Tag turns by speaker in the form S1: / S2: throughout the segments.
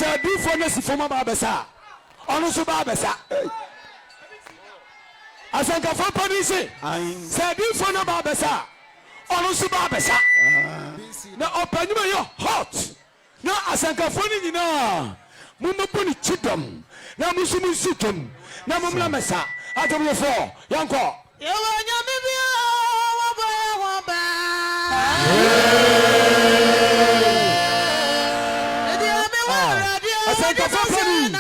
S1: say before next former babesa. Ono so babesa. Asanka for police. Say before no babesa. Ono so babesa. Na open you hot. Na asanka for ni na. Mumu puni chidom. Na musumu situm. Na mumla mesa. Atom yo for. Yanko. Yewa bibia waba. Asanka for police.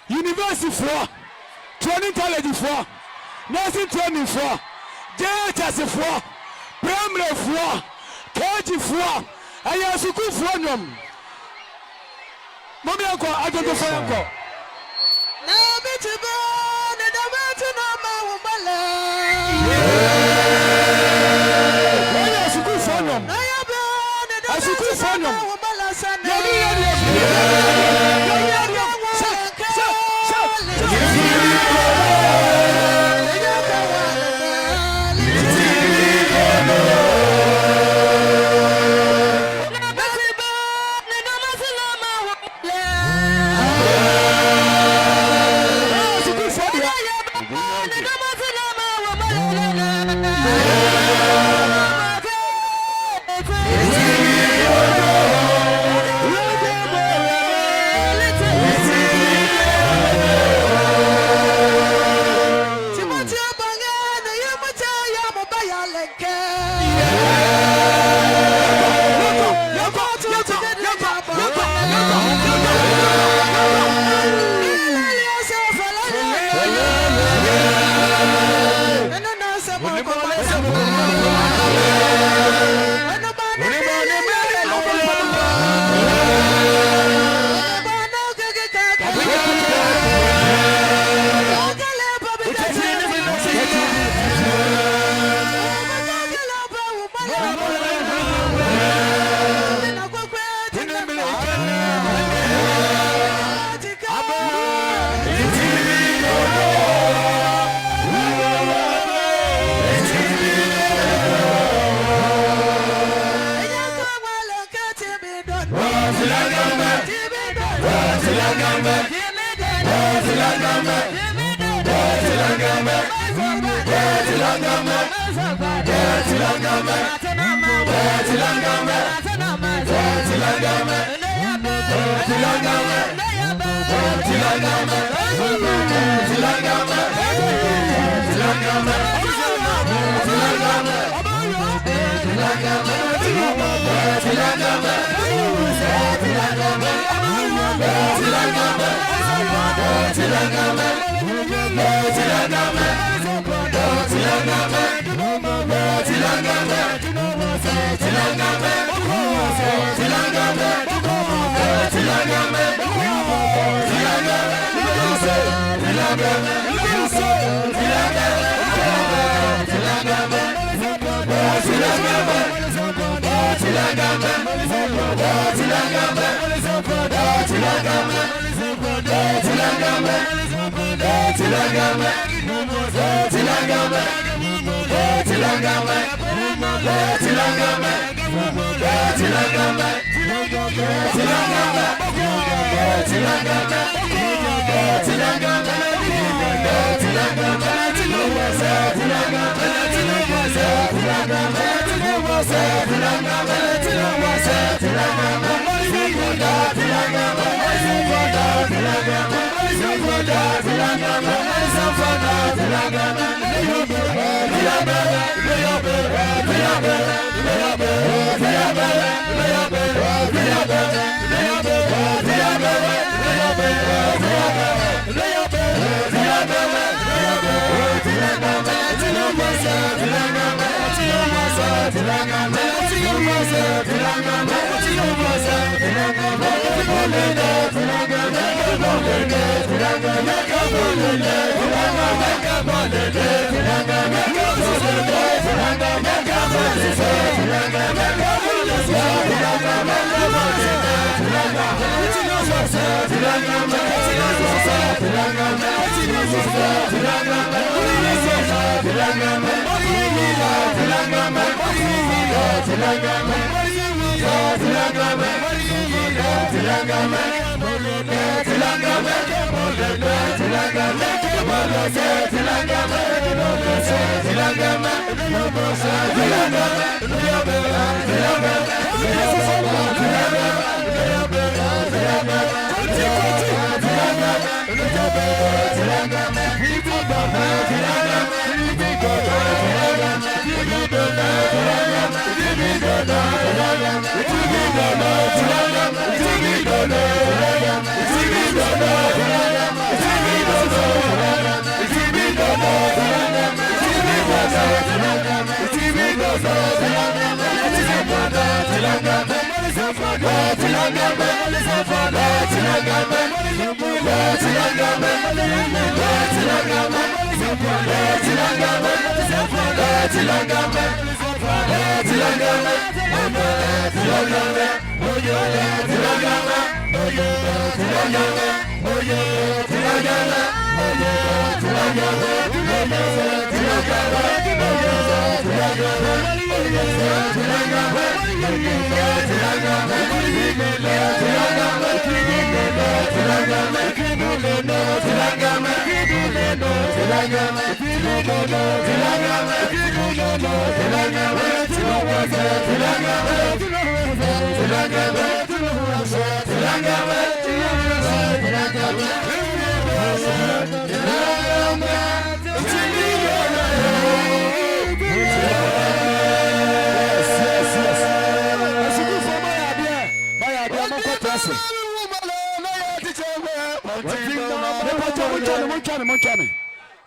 S1: University for training college for nursing training for JHS for primary for KG for aya school for nyom mommy anko ajojo for anko na bitibo ne da beti na ma wombala aya school for nyom na ya be ne da beti na ma wombala sana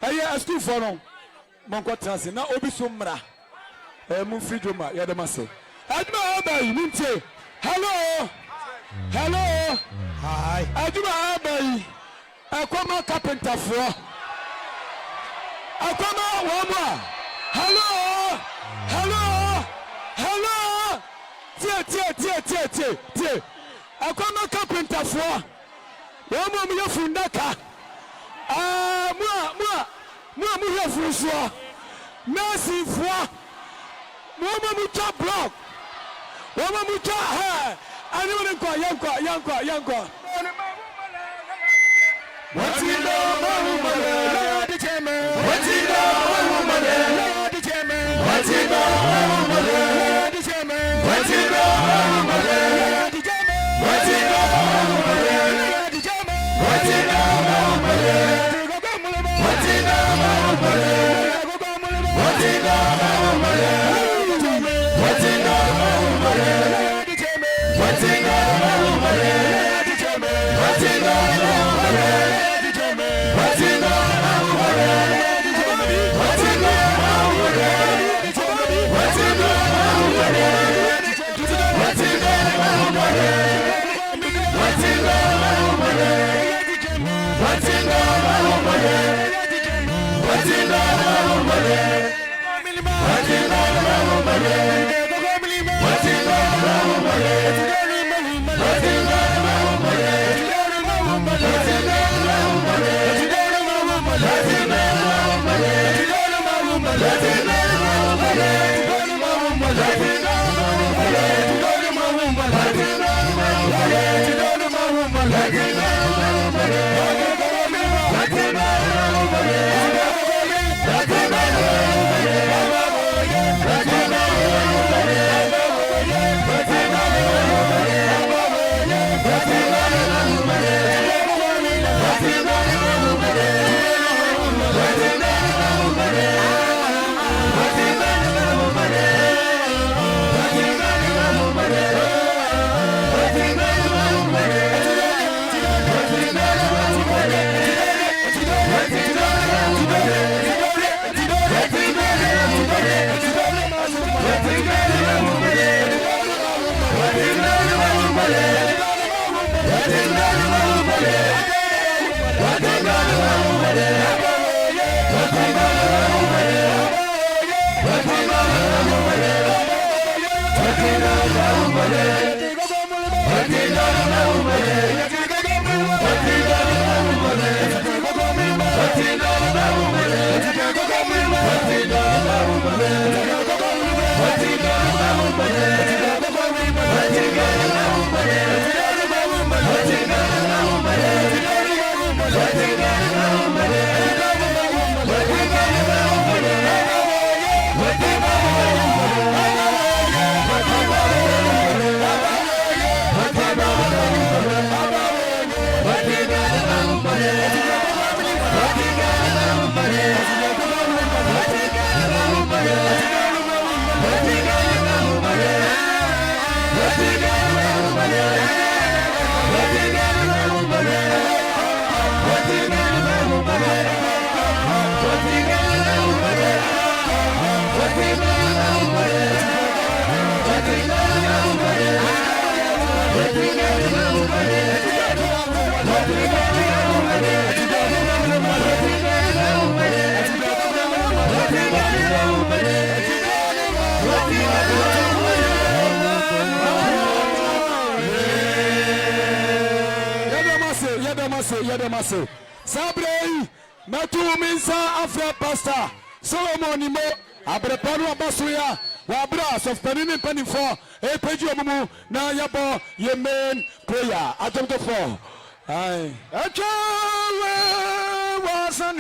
S1: Hey, school for no. Monko transi na obi sumra. Mun freedom ya de mase. Aduma abai munte. Hello. Hello. Hi. Aduma abai. Akoma carpenter fo. Akoma woma. Hello. Hello. Hello. Tie. Akoma carpenter fo. Woma mu yafundaka. Mu yafuswa. Mercy fo. Woma mu cha block. Woma mu cha Anyone go, yanko.
S2: What's in the woman? The chairman. What's in the woman? The chairman. What's in the woman? The chairman. What's in the woman? The chairman. What's in the woman? The chairman. What's in the woman? What's in the woman? What's in the woman? What's in the woman? The chairman. What's in the woman? The chairman. What's in the woman?
S1: Yadamase Sabrei Matu Minsa Afra Pastor Solomon Imo Abrepanu Abasuya Wabra of Penini Penny for a page of Mumu na Yabo Yemen prayer Adam to 4 Aye was on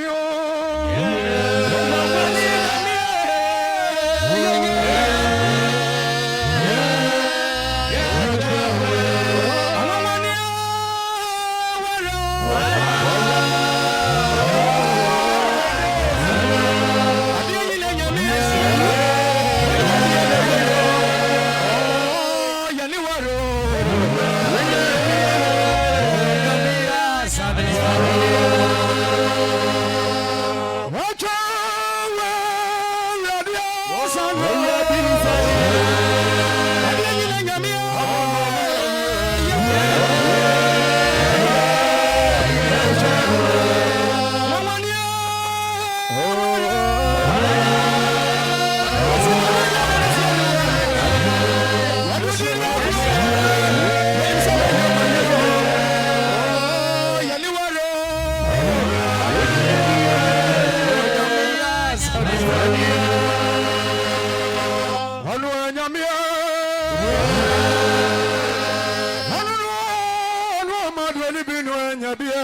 S2: ni binu anyabia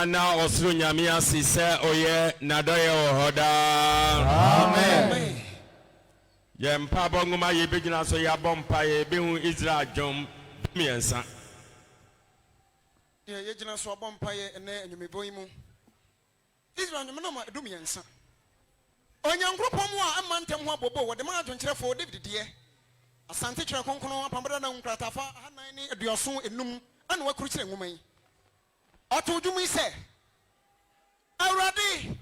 S3: na osuru nyame asise oye nadoye ohoda.
S2: Amen.
S3: Ye mpa bonguma ye begina so ya bompa ye behu Israel jom miensa.
S4: Ye gina so bompa ye ene enyumebo yimu. Israel nyame na ma edu miensa. Onyankropom a amantem ho abobo wo de ma adwonkyerefo David de Asante twere konkono apambada na nkratafa hanan ni aduaso enum ana wakuru kyere nwoma yi. Oto dwumi se Awurade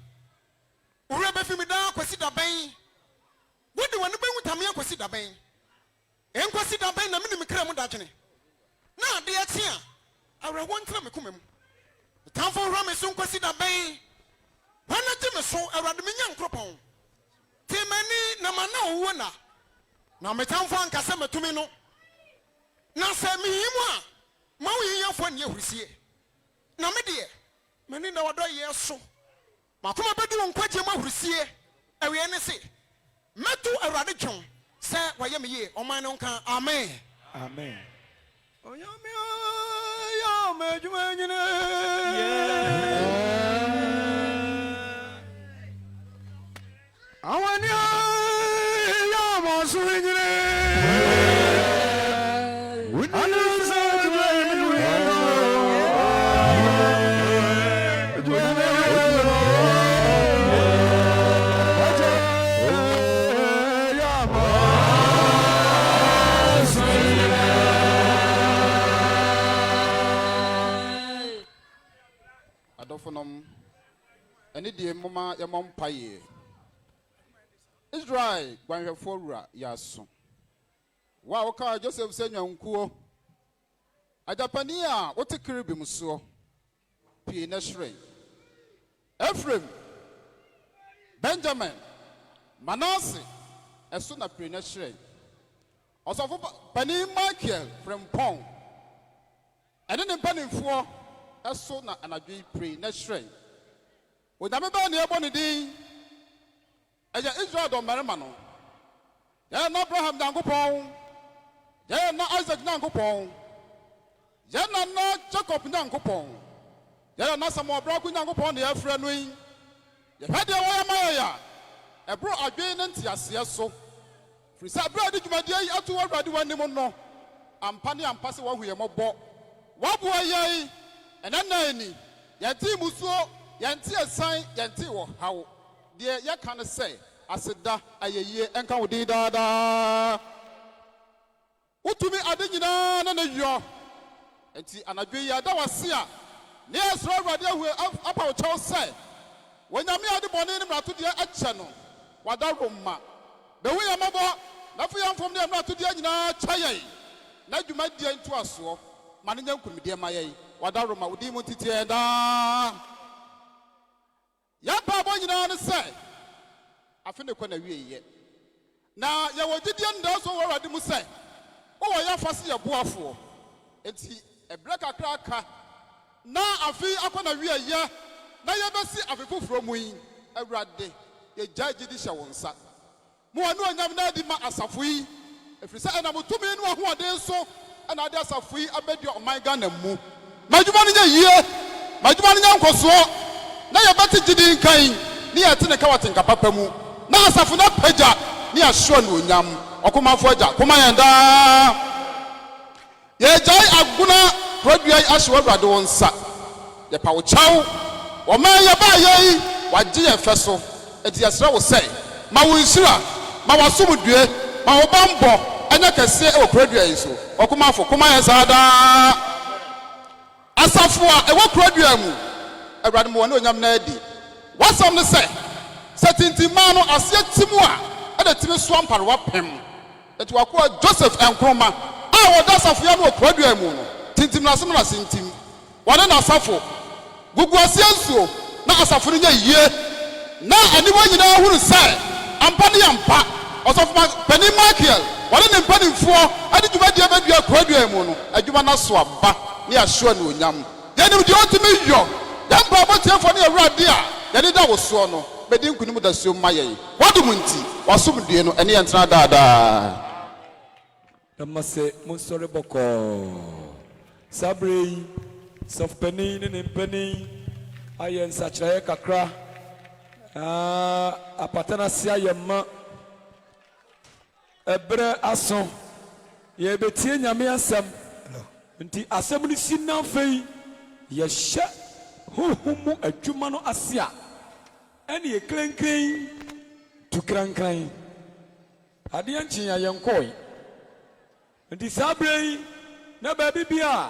S4: ure be fimi da kwasi da ban wodi wonu be hutame akwasi da ban enkwasi da ban na me ni kra mu da dwene na ade ate a awura wontra me komam tamfo hura me so kwasi da ban wana te me so Awurade me nya nkropon temani na mana owo na me tamfo ankasa metumi no na se me himu a ma wo yiyafo ne ahurisie na me de mani na wado yeso makoma bedu nkwaje ma ahurisie awie ne se metu Awurade twon se waye me ye oman no nka amen
S2: Amen.
S4: oyame ya medwuma nyine
S2: Awani ya masu nyine
S5: Any day, Mama, your mom pie. Israel, when you for yaso. Wow, car Joseph send your uncle. A Japania, what a caribim so. P. Nashray. Ephraim, Benjamin, Manasseh, as soon as P. Nashray. Also, Penny Michael from Pong. ɛne ne mpanimfoɔ ɛso na anadwo yi pray na hyerɛn onyame bɛɛ ne ɛbɔ ne din ɛyɛ Israel dɔmmarima no yɛyɛ na Abraham Nyankopɔn yɛyɛ na Isaac Nyankopɔn yɛyɛ na Jacob Nyankopɔn yɛyɛ na Samuel Brako Nyankopɔn ne yɛfrɛ no yi yɛhwɛ deɛ wɔyɛ ma yɛyɛ a ɛboro adwene ne nteaseɛ so firi sɛ abere a de dwumadeɛ yi ato wɔ Awurade w'anim no ampa ne ampa sɛ wahu yɛ mmɔbɔ waboa yɛn ɛnɛ nan ni yɛnte musuo yɛnte ɛsan yɛnte wɔ haw deɛ yɛka ne sɛ aseda ayɛyie ɛnka wo din daadaa wotumi ade nyinaa na ne yɔ enti anadwo yi ada wase a ne yɛsrɛ Awurade ahu apa wo kyɛw sɛ wɔnyame ade bɔne ne mmarato deɛ akyɛ no wada roma bɛhu yɛ mmɔbɔ na afei yɛmfom ne mmarato deɛ nyinaa kyɛ yɛn na dwumadie ntoasoɔ ma ne nya nkurumideɛ ma yɛn wada roma wo din mu titiɛ daa yɛmpa abɔ nyinaa ne sɛ afe ne kɔ na wieyɛ na yɛwɔ gyidie ndaa so wɔ Awurade mu sɛ wowɔ yɛ afa se yɛ boafoɔ enti ɛberɛ kakra aka na afe akɔ na wieyɛ na yɛbɛsi afe foforɔ mu yi Awurade yɛgyae gyidi hyɛ wo nsa mo wɔ ne onyam na adi ma asafo yi ɛfiri sɛ ɛnam tumi ne ahoɔden so ɛna ade asafo yi abɛdi ɔman Ghana mu madwuma no nyɛ yie madwuma no nyɛ nkɔsoɔ na yɛbɛte gyidi nkan ne yɛte ne ka wɔtenka papa mu na asafo no apagya ne yɛahyeɔ ne onyam ɔkomafo agya koma yɛn daa yɛgyae Agona kuradua yi ahye wɔ Awurade wo nsa yɛpa wo kyɛw ɔman yɛbaa yɛi wagye yɛn fɛ so enti yɛsrɛ wo sɛ ma wo nhyira ma w'asomdue ma wo bambɔ ɛnyɛ kɛseɛ ɛwɔ kuradua yi so ɔkomafo koma yɛn saa daa asafo a ɛwɔ kuradua mu Awurade mo wɔ ne onyam na adi wasɛm ne sɛ tintimmaa no aseɛ timu a ɛna timi soa mparewa pem enti wakoa Joseph Nkrumah a wɔda asafoa no wɔ kuradua mu no tintim na asɛm na sentim wɔne na asafo gugu aseɛ nsuo na asafo no nyɛ yie na aniwa nyinaa hunu sɛ ampa ne yɛmpa ɔsɔfo panin Michael wɔne ne mpanimfoɔ ade dwumadie bɛdua kuradua mu no adwuma no so aba ne yɛahyeɔ ne onyam yɛnim deɛ ɔtumi yɔ yɛmpa abɔtiɛfoɔ ne Awurade a yɛde da wo soɔ no bɛdi nkunim da suo ma yɛn wadom nti wasomdue no ɛne yɛntena daadaa
S1: namase monsɔre bɔkɔɔ sabre yi sɔfpanin ne ne mpanin ayɛ nsakyerɛeɛ kakra apata no ase ayɛ ma ɛberɛ aso yɛbɛtie Nyame asɛm nti asɛm no si na afei yɛhyɛ honhom mu adwuma no ase a ɛne yɛ krenkren tu krankran adeɛ nkyen a yɛnkɔe nti saa berɛ yi na baabi bi a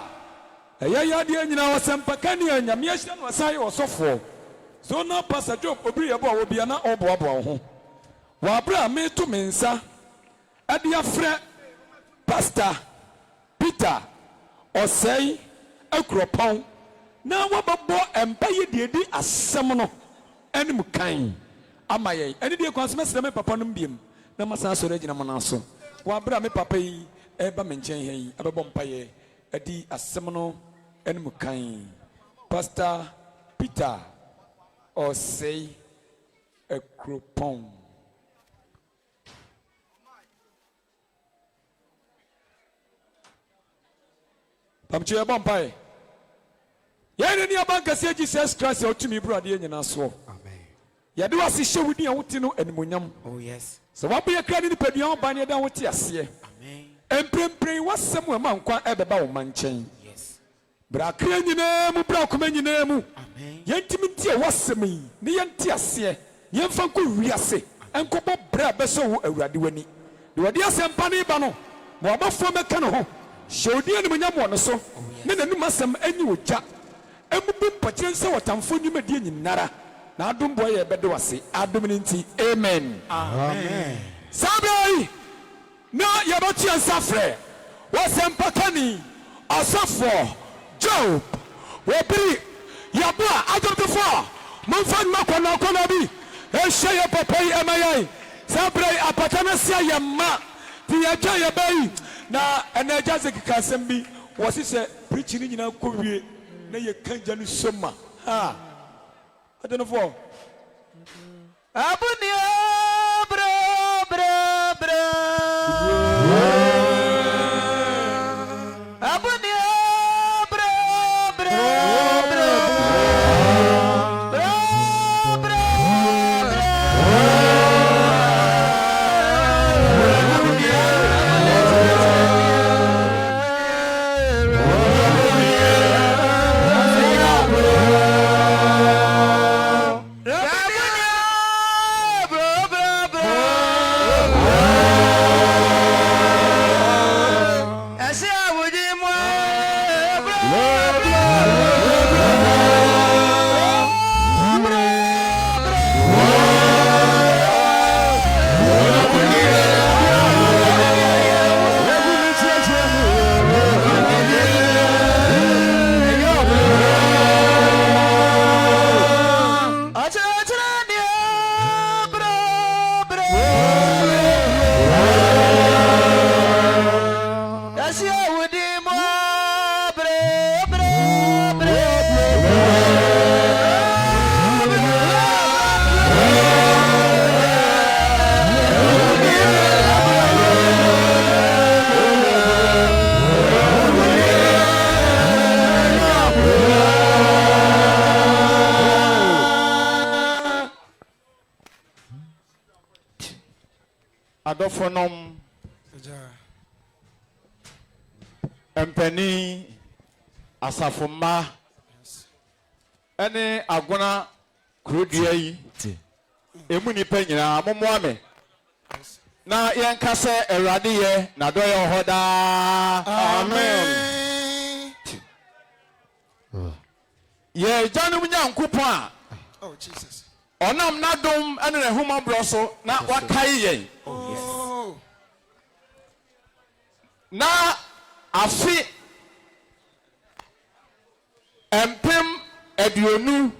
S1: ɛyɛ yadeɛ nyinaa wɔsɛmpaka ne a Nyame ahyira no ɔsan yɛ ɔsɔfoɔ so na Pastor Job obiri yɛbɔ a wɔbia na ɔboaboa wo ho wɔ aberɛ a meto me nsa ɛde afrɛ Pastor Peter ɔsɛe akuropɔn na wɔbɛbɔ ɛmpa yɛ deɛ di asɛm no ɛne mu kan ama yɛn ɛne deɛ kwan so mɛsrɛ me papa no mbiem na masan sɔrɔ agyina mo naso wɔ aberɛ a me papa yi ɛba me nkyɛn ha yi ɛbɛbɔ mpayɛ ɛdi asɛm no ɛne mu kan Pastor Peter ɔsɛe akuropɔn pamkyɛ yɛbɔ mpaeɛ yɛne ne aba nkɛseɛ Jesus Christ a ɔtumi boro adeɛ nyinaa soɔ yɛde wase hyɛ wo din a wote no animonyam sɛ woabɛyɛ kra ne nipadua wo ba ne ɛda wote aseɛ mprempren wasɛm a ma nkwa ɛbɛba wo ma nkyɛn bra kra nyinaa mu bra koma nyinaa mu yɛntimi ntie wasɛm yi ne yɛnte aseɛ yɛmfa nkɔ wiase ɛnkɔbɔ brɛ a bɛsɛ wo Awurade w'ani de wɔde asɛmpa ne ba no ma wɔbɔfoɔ mɛka ne ho hyɛ wo din animonyam wɔ ne so ne n'anom asɛm anyi wo gya emubu mpɔkyerɛ nsɛ wɔtamfo nnwumadie nyinara na adom boɔ yɛ bɛde wase adom no nti amen saa bɛɛ yi na yɛbɛto yɛn nsa frɛ wɔsɛmpakani ɔsɔfoɔ Job wɔbiri yɛboa adwomtofoɔ momfa nnuma kɔnɔkɔnɔ bi ɛhyɛ yɛ papa yi ɛma yɛn saa berɛ yi apata no sia yɛ ma nti yɛgya yɛbɛ yi na ɛna agya sɛ keka asɛm bi was it a preaching in our Korea? Now you can't just summa. Ah, I don't know for.
S2: Abunia, bro. Abunia, bro.
S5: Adofonom Empeni Asafuma Ene Agona Krudie yi emu ni penyina momoame na yenka se Awurade ye na do ye hoda amen ye janum nyankopon a
S4: Oh Jesus.
S5: onam nadom ene ne homa broso na wakai yen
S4: Oh.
S5: na afi empem aduonu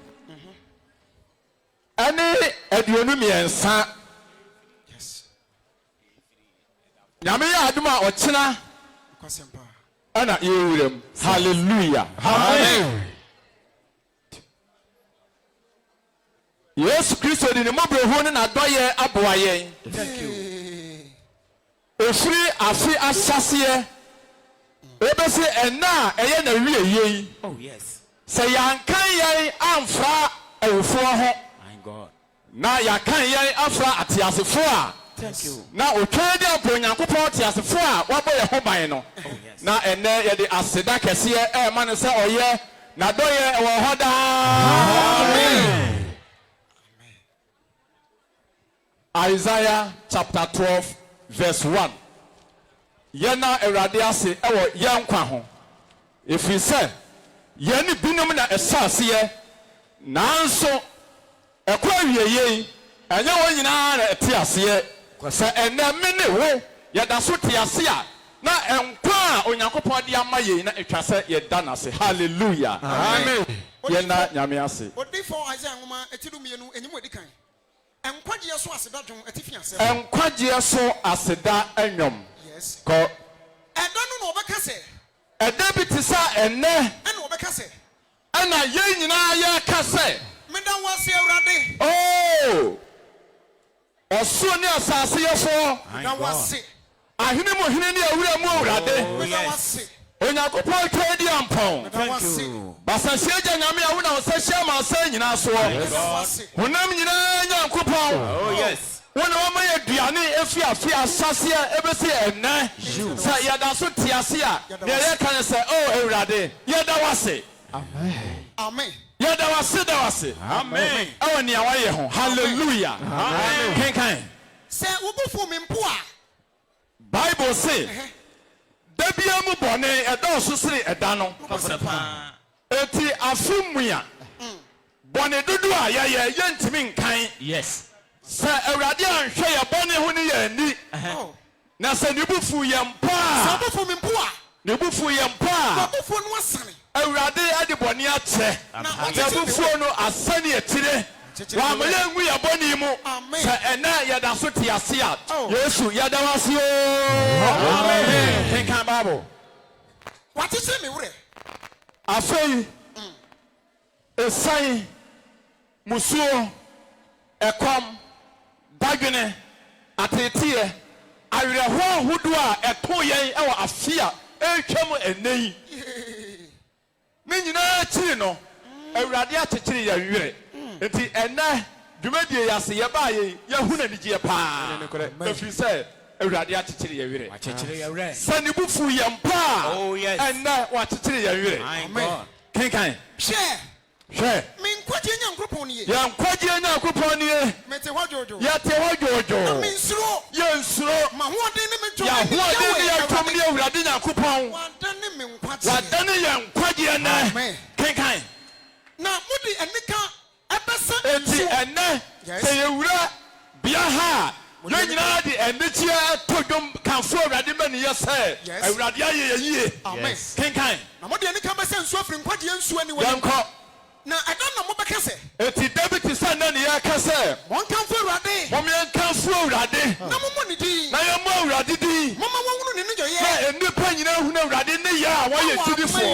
S5: ene aduonu miensa
S4: Yes.
S5: nyame ya aduma ochina
S4: Kwasempa.
S5: ana yewurem hallelujah amen Yesu Kristo di ne mobrehu ne na doye aboa yen
S4: Thank you.
S5: ofiri afi asase ebese ena eye na wie yen
S3: Oh, yes.
S5: se yankan yen amfra awufo ho
S3: My God.
S5: na yakan yen afra atiasefo a
S3: Thank you.
S5: na otwa de amponyankopon atiasefo a wabo ye ho ban no
S3: Yes.
S5: na ene ye de aseda kese e ma no se oye na doye wo hoda amen Isaiah chapter 12 verse 1 Yena Awurade ase ewo yenkwa ho efiri se ye ni binom na esase ye nanso ekwa wieye enye wo nyina na eti ase se ene me ne wo ye da so ti ase a na enkwa a onyankopon de ama ye na etwa se ye da na se hallelujah amen yena nyame ase
S4: Odi for Isaiah ngoma etidu mienu enyim odi kan. Enkwagye so aseda dwon etifi ase.
S5: enkwagye so aseda enwom
S4: Yes.
S5: ko
S4: Eda no no obeka se.
S5: eda bi ti sa ene
S4: Ena obeka se.
S5: ana ye nyina ye ka se
S4: Meda wase Awurade.
S5: oh oso ni asase ye fo
S4: Meda wase.
S5: ahene mo hene ni awura mu awurade
S4: Meda wase.
S5: onyankopon twedi ampon
S4: Meda wase.
S5: basansie gya nyame a wona osahia ma asa nyina so
S4: Meda wase.
S5: honam nyina nyankopon
S3: Oh, yes.
S5: wona wama ye duane efi afi asase a ebesi enne sa yada so tiase a ne ye kan se oh awurade yada wase
S4: Amen.
S5: yada wase da wase
S3: Amen.
S5: awo ni awaye ho hallelujah amen kan
S4: Se wubufu mi mpo a.
S5: bible say dabia mu bone edo so sere eda no eti afumua bone dudu a ye yentimi nkan
S3: Yes.
S5: se awurade anhwe ye bone ho ni ye ni
S4: Oh.
S5: na se ne bufu ye
S4: Se
S5: mpa
S4: wubufu mi mpo a.
S5: ne bufu ye mpa
S4: Wubufu no asane.
S5: awurade ade bone ache
S4: Na
S5: na bufu no asane etire wa ma ye ngu ye bone mu
S4: Amen.
S5: se ena ye da so te ase a
S4: Oh.
S5: yesu ye da wase o amen kan bible
S4: What is it, me?
S1: Afei, esan, musuo, ekom, bagene, atetie, awerɛhoɔ ahodoɔ a ɛto yɛn ɛwɔ afia ɛretwam ɛnɛ yi. Ne nyinaa akyiri no, Awurade akyekyere yɛn werɛ. Enti ɛnɛ dwumadie yɛ ase yɛbaa yɛn yɛhu n'anigyeɛ paa. Ɛfiri sɛ Awurade akyekyere yɛn werɛ. Sɛ ne bu fu yɛn paa ɛnɛ wakyekyere yɛn werɛ. Kenkan. Hwɛ.
S4: Me nkwagye Nyankopɔn nie.
S1: Yɛn nkwagye Nyankopɔn nie.
S4: Mete hɔ jojo.
S1: Yɛte hɔ jojo.
S4: Me nsuro.
S1: Yɛnsuro.
S4: Ma hoɔden ne me dwom.
S1: Yɛhoɔden ne yɛn dwom ne Awurade Nyankopɔn.
S4: Wadane me nkwagye.
S1: Wadane yɛn nkwagye ɛnɛ. Kenkan.
S4: Na mudi enika ɛbɛsɛ
S1: Enti ɛnɛ sɛ yɛwura bea ha yɛn nyinaa de ɛnɛkyeɛ to dwom kanfo Awurade ma ne yɛ sɛ Awurade ayɛ yɛn yie.
S4: Amen.
S1: Kenkan.
S4: Na mudi enika bɛsɛ nsuo afiri nkwagye nsuo ani wɔ.
S1: Yɛnkɔ.
S4: Na ɛda na mobɛka sɛ.
S1: Eti David sɛ nna ne yɛka sɛ
S4: Monkamfo Awurade.
S1: Yɛnkamfo Awurade.
S4: Na mommɔ ne din.
S1: Na yɛmmɔ Awurade din.
S4: Momma wɔnhunu ne nnyɛyɛ.
S1: Na nnipa nyinaa hunu Awurade ne yɛ a wɔyɛ gyidifoɔ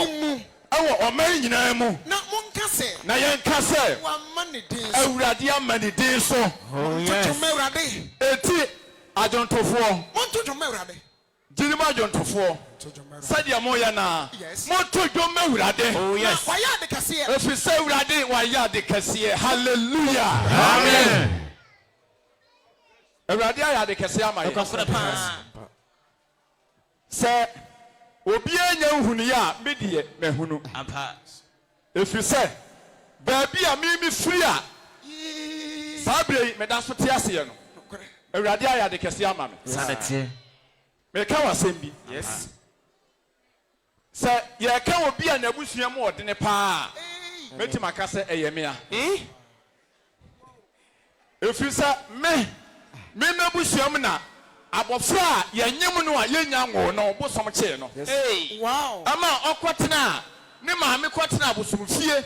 S1: ɛwɔ ɔman nyinaa mu.
S4: Na monka sɛ.
S1: Na yɛnka sɛ
S4: Wamma ne din so.
S1: Awurade ama ne din so.
S4: Monto Awurade.
S1: Eti adwontofoɔ.
S4: Monto dwom Awurade.
S1: Gyinima adwontofoɔ. Sɛdeɛ moyɛ naa. Monto dwom Awurade.
S4: Wayɛ ade kɛseɛ.
S1: Ɛfiri sɛ Awurade wayɛ ade kɛseɛ. Hallelujah. Amen. Awurade ayɛ ade kɛseɛ ama yɛn. Sɛ obiara nya nhunu a medeɛ mahunu. Ɛfiri sɛ baabi a mimi firi a saa bere yi meda so te aseɛ no Awurade ayɛ ade kɛseɛ ama me. Meka wɔ asɛm bi. Sɛ yɛka obi a n'abusua mu ɔdene paa mɛtumi aka sɛ ɛyɛ me a. Ɛfiri sɛ me m'abusua mu na abɔfra a yɛnyem no a yɛnya ngo no bosom kyee no.
S4: Wow.
S1: Ama ɔkɔtena a ne maame kɔtena abosomfie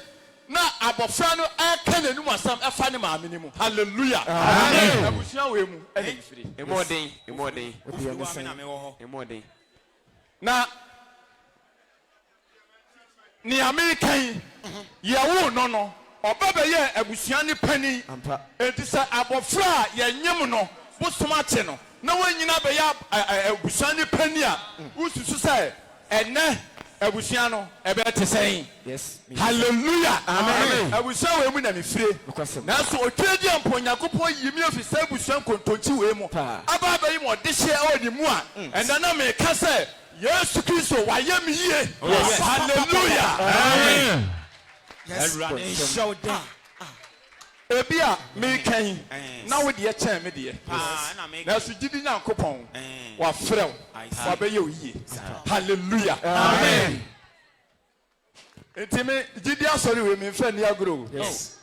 S1: na abɔfra no ɛka n'anum asɛm ɛfa ne maame ne mu. Hallelujah. Amen. Abusua wɔ mu ɛna mfiri. Emɔden. Na nea mekan yɛwo no ɔba bɛyɛ abusua ne pani. Enti sɛ abɔfra a yɛnyem no bosom akye no na wɔnyina bɛyɛ abusua ne pani a wosusu sɛ ɛnɛ abusua no ɛbɛyɛ te sɛn. Hallelujah. Amen. Abusua wɔ mu na mefire. Nanso otwa di ampo Nyankopɔn yi mi ofi sɛ abusua nkontonkyi wɔ mu aba bɛyi mo de hyɛ ɔde mu a ɛnɛ na meka sɛ Yesu Kristo wayɛ me yie. Hallelujah. Amen.
S4: Yes.
S1: Ebi a mekan na wo de kyɛn me de. Na so gidi Nyankopɔn wa frɛw wa bɛyɛ o yie. Hallelujah. Amen. Enti me gidi asɔre we me mfa ni agoro. Yes.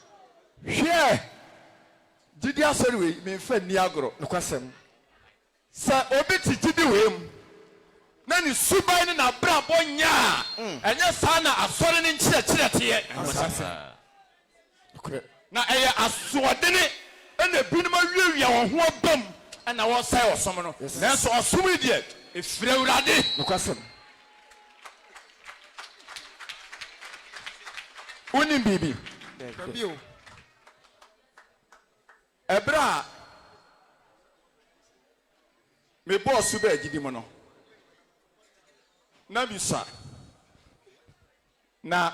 S1: Hwɛ gidi asɔre we me mfa ni agoro. Nokwasɛm. Sɛ obi ti gidi we mu na ni suban ne na brabɔ nya ɛnyɛ saa na asɔre ne nkyerɛkyerɛ teɛ. Na ɛyɛ asoɔdene ɛna binom awiawia wɔn ho abam ɛna wɔsae ɔsom no. Nanso ɔsom yi deɛ ɛfiri Awurade. Nokwasɛm. Wonim biribi. Ɛberɛ a mebɔɔ so bɛ agyidi mu no na bisa na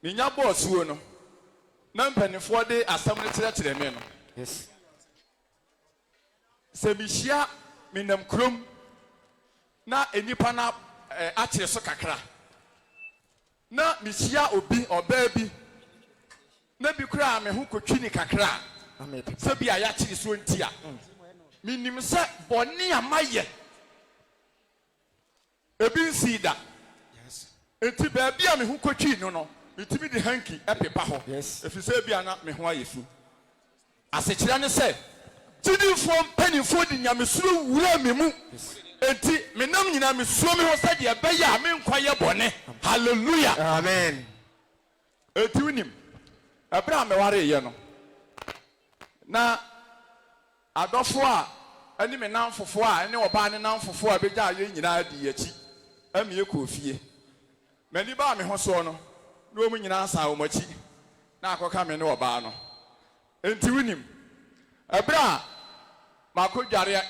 S1: menya bɔɔ suo no na mpanimfoɔ de asɛm no kyerɛkyerɛ me no. Yes. Sɛ mehyia menam kurom na enipa na akyerɛ so kakra na mehyia obi ɔbaa bi na bi kura me ho kotwi ni kakra sɛ bi a yɛakyere so nti a menim sɛ bɔne a mayɛ ebi nsi da. Enti baabi a me ho kotwi no no metimi de hanki ɛpepa hɔ. Ɛfiri sɛ bi a na me ho ayɛ fi. Asekyerɛ ne sɛ gyidifoɔ mpanimfoɔ de nyamesuro wura me mu. Enti menam nyinaa mesuo me ho sɛdeɛ ɛbɛyɛ a menkɔ yɛ bɔne. Hallelujah. Amen. Enti wonim ɛberɛ a mewareyɛ no na adɔfoɔ a ɛne me namfofoɔ a ɛne ɔbaa ne namfofoɔ a bɛgya yɛn nyinaa di akyi
S2: ami ekofie mani ba me ho so no no mu nyina sa wo machi na akoka me ne oba no enti winim ebra makodware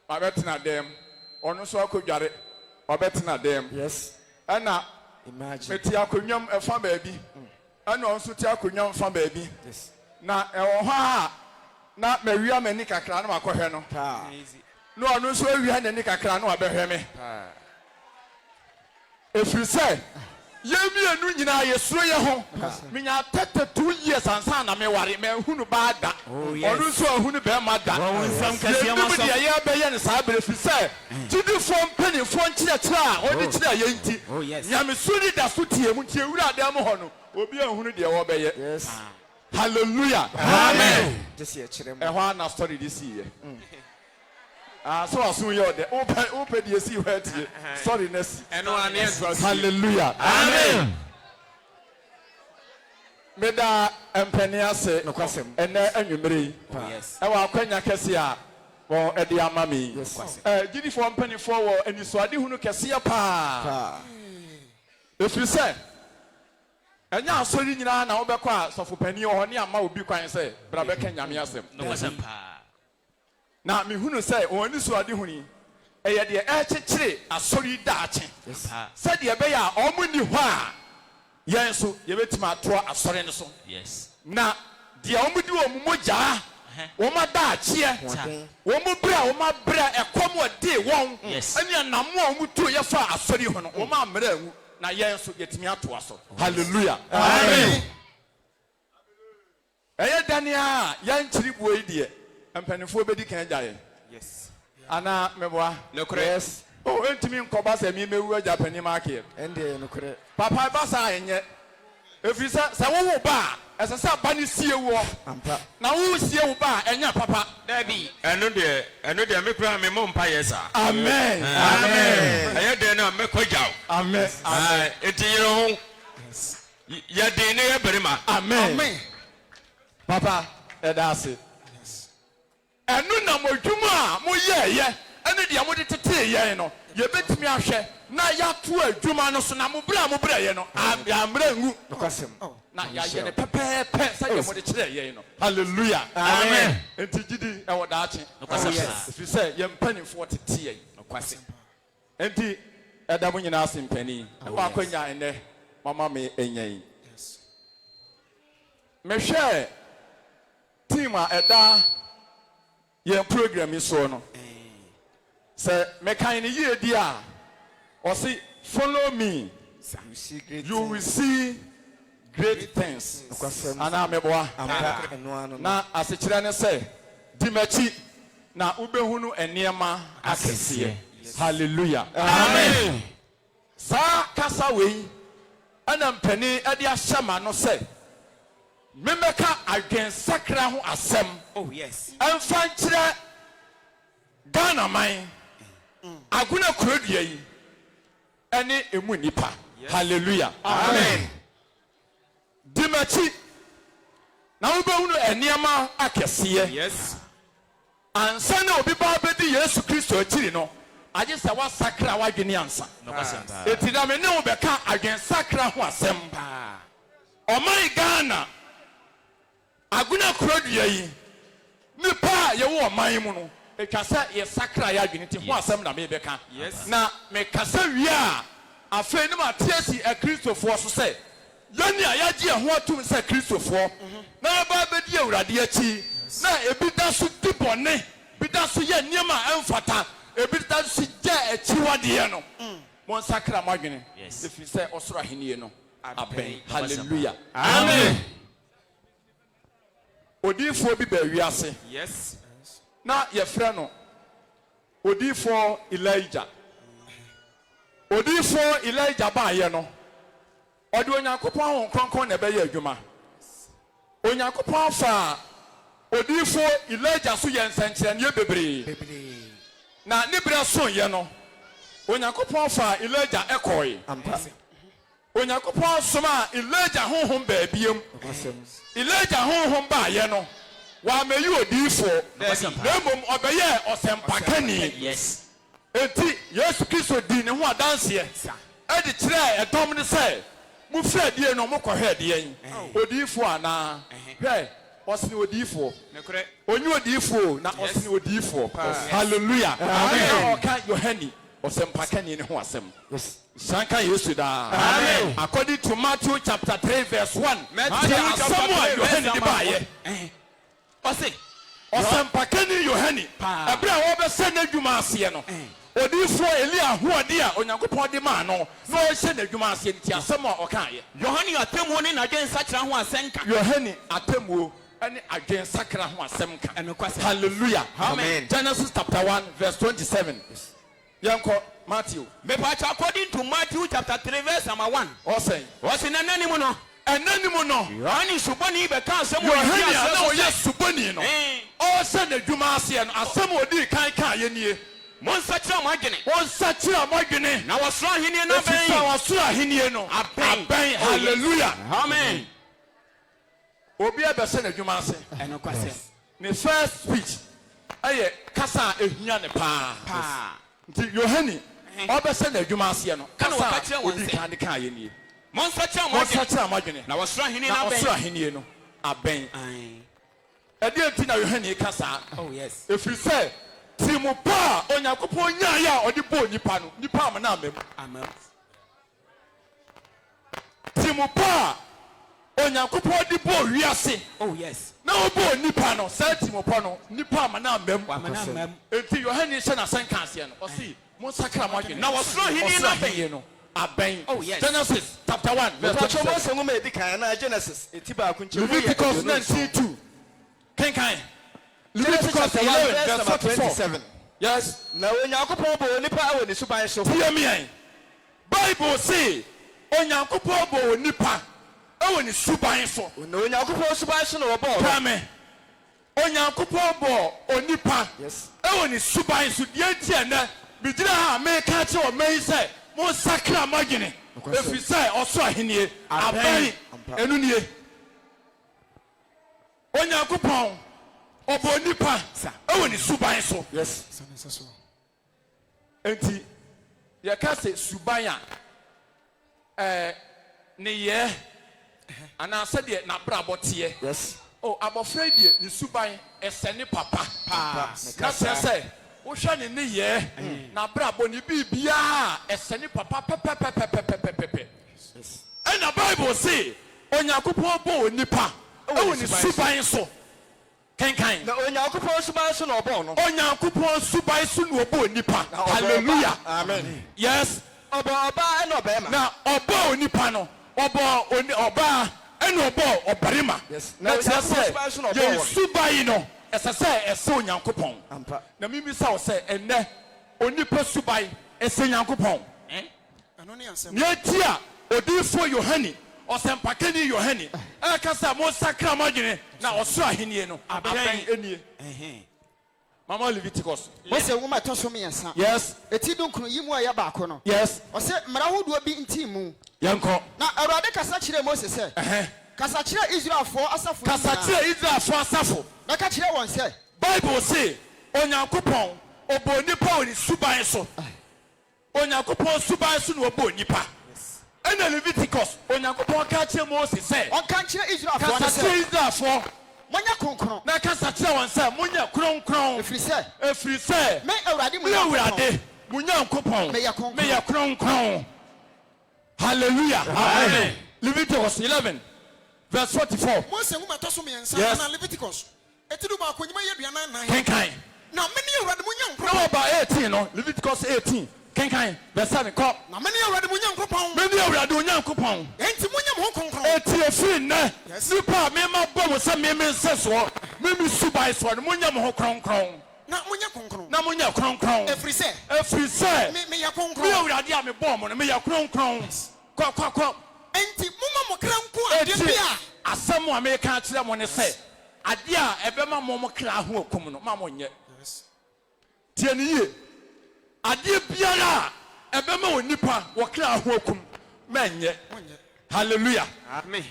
S2: ma betena dem ono so akodware obetena dem
S1: Yes.
S2: ana
S1: Imagine.
S2: meti akonwam efa baabi ana onso ti akonwam fa baabi
S1: Yes.
S2: na ewo ho a na mawia mani kakra na makohwe no
S1: Pa.
S2: no ono so awia nani kakra na wabehwe me efiri say yemienu nyina yesuro ye ho minya 32 years ansa na me ware me hunu ba da onu so ahunu be ma da
S1: nsam kase ma so.
S2: ye be ye ne sa bere efiri say tidi fo mpani fo nkyire kire a oni kire ye nti nyame suri da so tie mu tie wura da mo ho no obi ahunu de wo be ye.
S1: Yes.
S2: Hallelujah. Amen.
S1: Just here chirem.
S2: E ho na story this year. So asun ye ode open the see where tie sorry nesi. Hallelujah. Amen. Meda empenia se ene anwumere.
S1: Yes.
S2: E wa kwanya kese a wo ede ama me. Gidi fo mpani fo wo eniso ade hunu kese ya pa. Efiri se enya asori nyina na wo bekọ a sofo pani ho ne ama obi kwan se bra beka nyame asem. Na me hunu say oni so ade huni eye de kyekyere asori daache se de be ya omuni ho a yen so ye betima ato asori ne so na de omudi omumogya wo ma daache wo mu bra ekom ode won ani anamo a omutu ye fa asori ho no wo ma amra angu na yen so yetimi ato aso. Hallelujah. Amen. Eye dania yan chiri buo ide empanifo bedi kan jaye.
S1: Yes.
S2: Ana meboa.
S1: Yes.
S2: Oh, entimi nkoba se mi mewu aja pani market.
S1: Ende no kure.
S2: Papa ba sa enye. Efisa se wo ba, ese sa ba ni sie wo.
S1: Ampa.
S2: Na wo sie wo ba enya papa.
S3: Dabi. Eno de me kura me mo mpa yesa.
S2: Amen. Amen.
S3: Aye de na me kwajaw.
S2: Amen.
S3: Amen. Etiyiro ho. Ya de ne ya berima.
S2: Amen. Amen. Papa, edase. Enu na modwuma mo ye ene de amode tete ye no ye betimi ahwe na ya to adwuma no so na mo bra ye no amra ngu na ya ye ne pepepe sa ye mode kire ye no. Hallelujah. Amen. Enti gidi e wo daache if say ye mpanifo tete ye nokwase enti eda mo nyina asempani e wa kwanya ene mama me enyan me hwe team a eda your program is so no. Say me kind ye dia. Or say follow me. You will see great things. Ana meboa. Na asechira ne say dimachi na ubehunu enema akese. Hallelujah. Amen. Sa kasa we ana mpani ade ahyama no say memeka again sakra ho asem.
S1: Oh yes.
S2: Amfanchira Ghana man Agona kurodua yi ene emu nipa. Hallelujah. Amen. Dimachi na ubehunu eniema akese.
S3: Yes.
S2: Ansa na obi ba bedi Yesu Kristo akiri no aje se wa sakra wa dwene ansa. Eti na me ne obeka again sakra ho asem. Oman Ghana Agona kurodua yi nipa ye wo oman mu no ekasa ye sakra ya dwene ti ho asem na me beka na me kasa wi a afa ni ma tiasi a Kristofo so se yani ayaje ho atum se Kristofo na ba bedi awurade achi na ebi da so dibone bi da so ye niema emfata ebi da so je achiwade no mon sakra ma dwene efi se osoro ahenie no aben. Hallelujah. Amen. Odifo bi ba wiase.
S3: Yes.
S2: Na ye frɛ no Odifo Elijah. Odifo Elijah ba ye no ode Onyankopɔn ho kronkron na be ye adwuma. Onyankopɔn fa Odifo Elijah so ye nsankyerɛ ne bebre. Na ne bra so ye no Onyankopɔn fa Elijah ekoi. Onyankopɔn soma Elijah honhom ba biem. Elijah honhom ba ye no wa meyi Odifo na mom obeye osempakani.
S3: Yes.
S1: enti Yesu Kristo di ne ho adanse e de kire e dom ne say mu fra die no mo kɔ hwɛ de yen odifo ana hwɛ ɔsene odifo onye odifo na ɔsene odifo hallelujah amen ɔka Yohani ɔsɛmpa ka ne ho asɛm sanka Yesu da amen according to Matthew chapter 3 verse 1 asɛm Yohani de baayɛ ɔse ɔsɛmpa ka ne Yohani ɛbrɛ a wɔbɛsɛ n'adwuma aseɛ no odifo Elia hoɔde a Onyankopɔn de maa no na ɔhyɛ n'adwuma aseɛ nti asɛm a ɔkaayɛ
S3: Yohani atemuo ne n'adwen sakra ho asɛnka
S1: Yohani atemuo ɛne adwen sakra ho asɛm ka hallelujah amen Genesis chapter 1 verse 27 yanko Matthew
S3: according to Matthew chapter 3 verse number 1
S1: ɔsɛn
S3: nananimu no
S1: ɛnanimu no
S3: Yohani subɔni bɛka asɛm
S1: Yohani ana ɔyɛ subɔni no ɔhyɛ n'adwuma aseɛ no asɛm ɔdi kan kaayɛ nie
S3: Monsachira magene.
S1: Monsachira magene.
S3: Na wasura hinie no ben.
S1: Na wasura hinie no. Aben. Hallelujah.
S3: Amen.
S1: Obi abese na dwuma ase.
S3: Eno kwase.
S1: Ne first speech aye kasa ehia ne pa. Nti Yohani obese na dwuma ase no. Kasa odi kan de kan ye nie. Monsachira magene.
S3: Na wasura hinie no ben.
S1: Na wasura hinie no. Aben. Edi enti na Yohani kasa.
S3: Oh yes.
S1: Efiri say Timu pa Onyankopɔn nyaaya ɔde bɔ nipa no nipa amana amem
S3: amen
S1: Timu pa Onyankopɔn de bɔ wiase
S3: oh yes
S1: na ɔbɔ nipa no sɛ timu pa no nipa amana amem enti Yohane hyɛ na sɛnka aseɛ no ɔsi mo sakra mo adwene
S3: na wɔsoro hini no
S1: abɛn no abɛn
S3: oh yes
S1: Genesis chapter 1 verse 27 Leviticus 19:2 kenkan Leviticus 11 verse 47. Yes.
S2: Na Onyankopɔn bo nipa awɔ ne suban so.
S1: Hear me. Bible say Onyankopɔn bo nipa awɔ ne suban so.
S2: Na Onyankopɔn suban so na wɔbɔ.
S1: Amen. Onyankopɔn bo onipa.
S2: Yes.
S1: Awɔ ne suban so die ntia na bigyina ha me ka che o me say mo sakra magene. Efi say ɔso ahenie. Aban. Enu nie. Onyankopɔn Obo nipa ewo ni suban so
S2: yes
S1: enti ye ka se suban a ne ye ana se de na bra botie
S2: yes
S1: oh abofra die ni suban ese ne papa na se wo hwe ne ye na bra bo ni bibia ese ne papa pepepepepepepepe yes and the Bible say Onyankopɔn bo nipa ewo ni suban so Kenkan.
S2: Na Onyankopɔn suban so na ɔbɔ no.
S1: Onyankopɔn suban so na ɔbɔ nipa. Hallelujah.
S2: Amen.
S1: Yes.
S2: Ɔbɔ ɔba ɛna ɔbɛrima.
S1: Na ɔbɔ nipa no. Ɔbɔ ɔba ɛna ɔbɔ ɔbarima.
S2: Yes.
S1: Na kyerɛ sɛ yɛn suban no ɛsɛ sɛ ɛsɛ Onyankopɔn.
S2: Ampa.
S1: Na mimi sa wo sɛ ɛnɛ onipa suban ɛsɛ Onyankopɔn.
S4: Ano ne asɛm.
S1: Ne tia odifo Yohani. Ɔsɛmpakani Yohani ɛkasa mo sakra magene na ɔso ahenie no abɛn enie Mama Leviticus
S4: Mose nwoma to so miɛnsa
S1: yes
S4: eti dunkunu yi mu a ya baako no
S1: yes
S4: ɔsɛ mmara hodoɔ bi nti mu
S1: yɛnkɔ
S4: na Awurade kasa kyerɛ Mose sɛ kasa kyerɛ Israelfoɔ asafo
S1: kasa kyerɛ Israelfoɔ asafo
S4: na ka kyerɛ wɔn sɛ
S1: Bible say Onyankopɔn ɔbɔ nipa wɔ ne suban so Onyankopɔn suban so na ɔbɔ nipa ɛna Leviticus Onyankopɔn ka kyerɛ Mose sɛ
S4: ɔnka kyerɛ Israelfoɔ
S1: kasa kyerɛ Israelfoɔ
S4: monyɛ kronkron
S1: na kasa kyerɛ wɔn sɛ monyɛ kronkron efiri sɛ
S4: me Awurade
S1: mo Awurade mo Nyankopɔn meyɛ kronkron hallelujah amen Leviticus 11 verse 44
S4: Mose nwoma to so miɛnsa na Leviticus eti du baako nyima yɛ aduanan nan
S1: kenkan
S4: na me ne Awurade mo Nyankopɔn
S1: na ɔba 18 no Leviticus 18 kenkan verse 7 kɔ
S4: na me ne Awurade mo Nyankopɔn
S1: me ne Awurade mo Nyankopɔn
S4: enti monyɛ mo kronkron
S1: eti efiri nnɛ nipa me ma bɔ mo sɛ me nsɛ soɔ me suban soɔ no monyɛ mo ho kronkron
S4: na monyɛ kronkron
S1: na monyɛ kronkron efiri sɛ
S4: me yɛ kronkron
S1: me Awurade a me bɔ mo no me yɛ kronkron kɔ
S4: enti moma mo kranko ade bia
S1: asɛm a me ka kyerɛ mo ne sɛ ade a ɛbɛma mo kra ho akum no ma mo nyɛ tie ne yie ade biara ɛbɛma wo nipa wo kra ho akum manyɛ hallelujah
S3: amen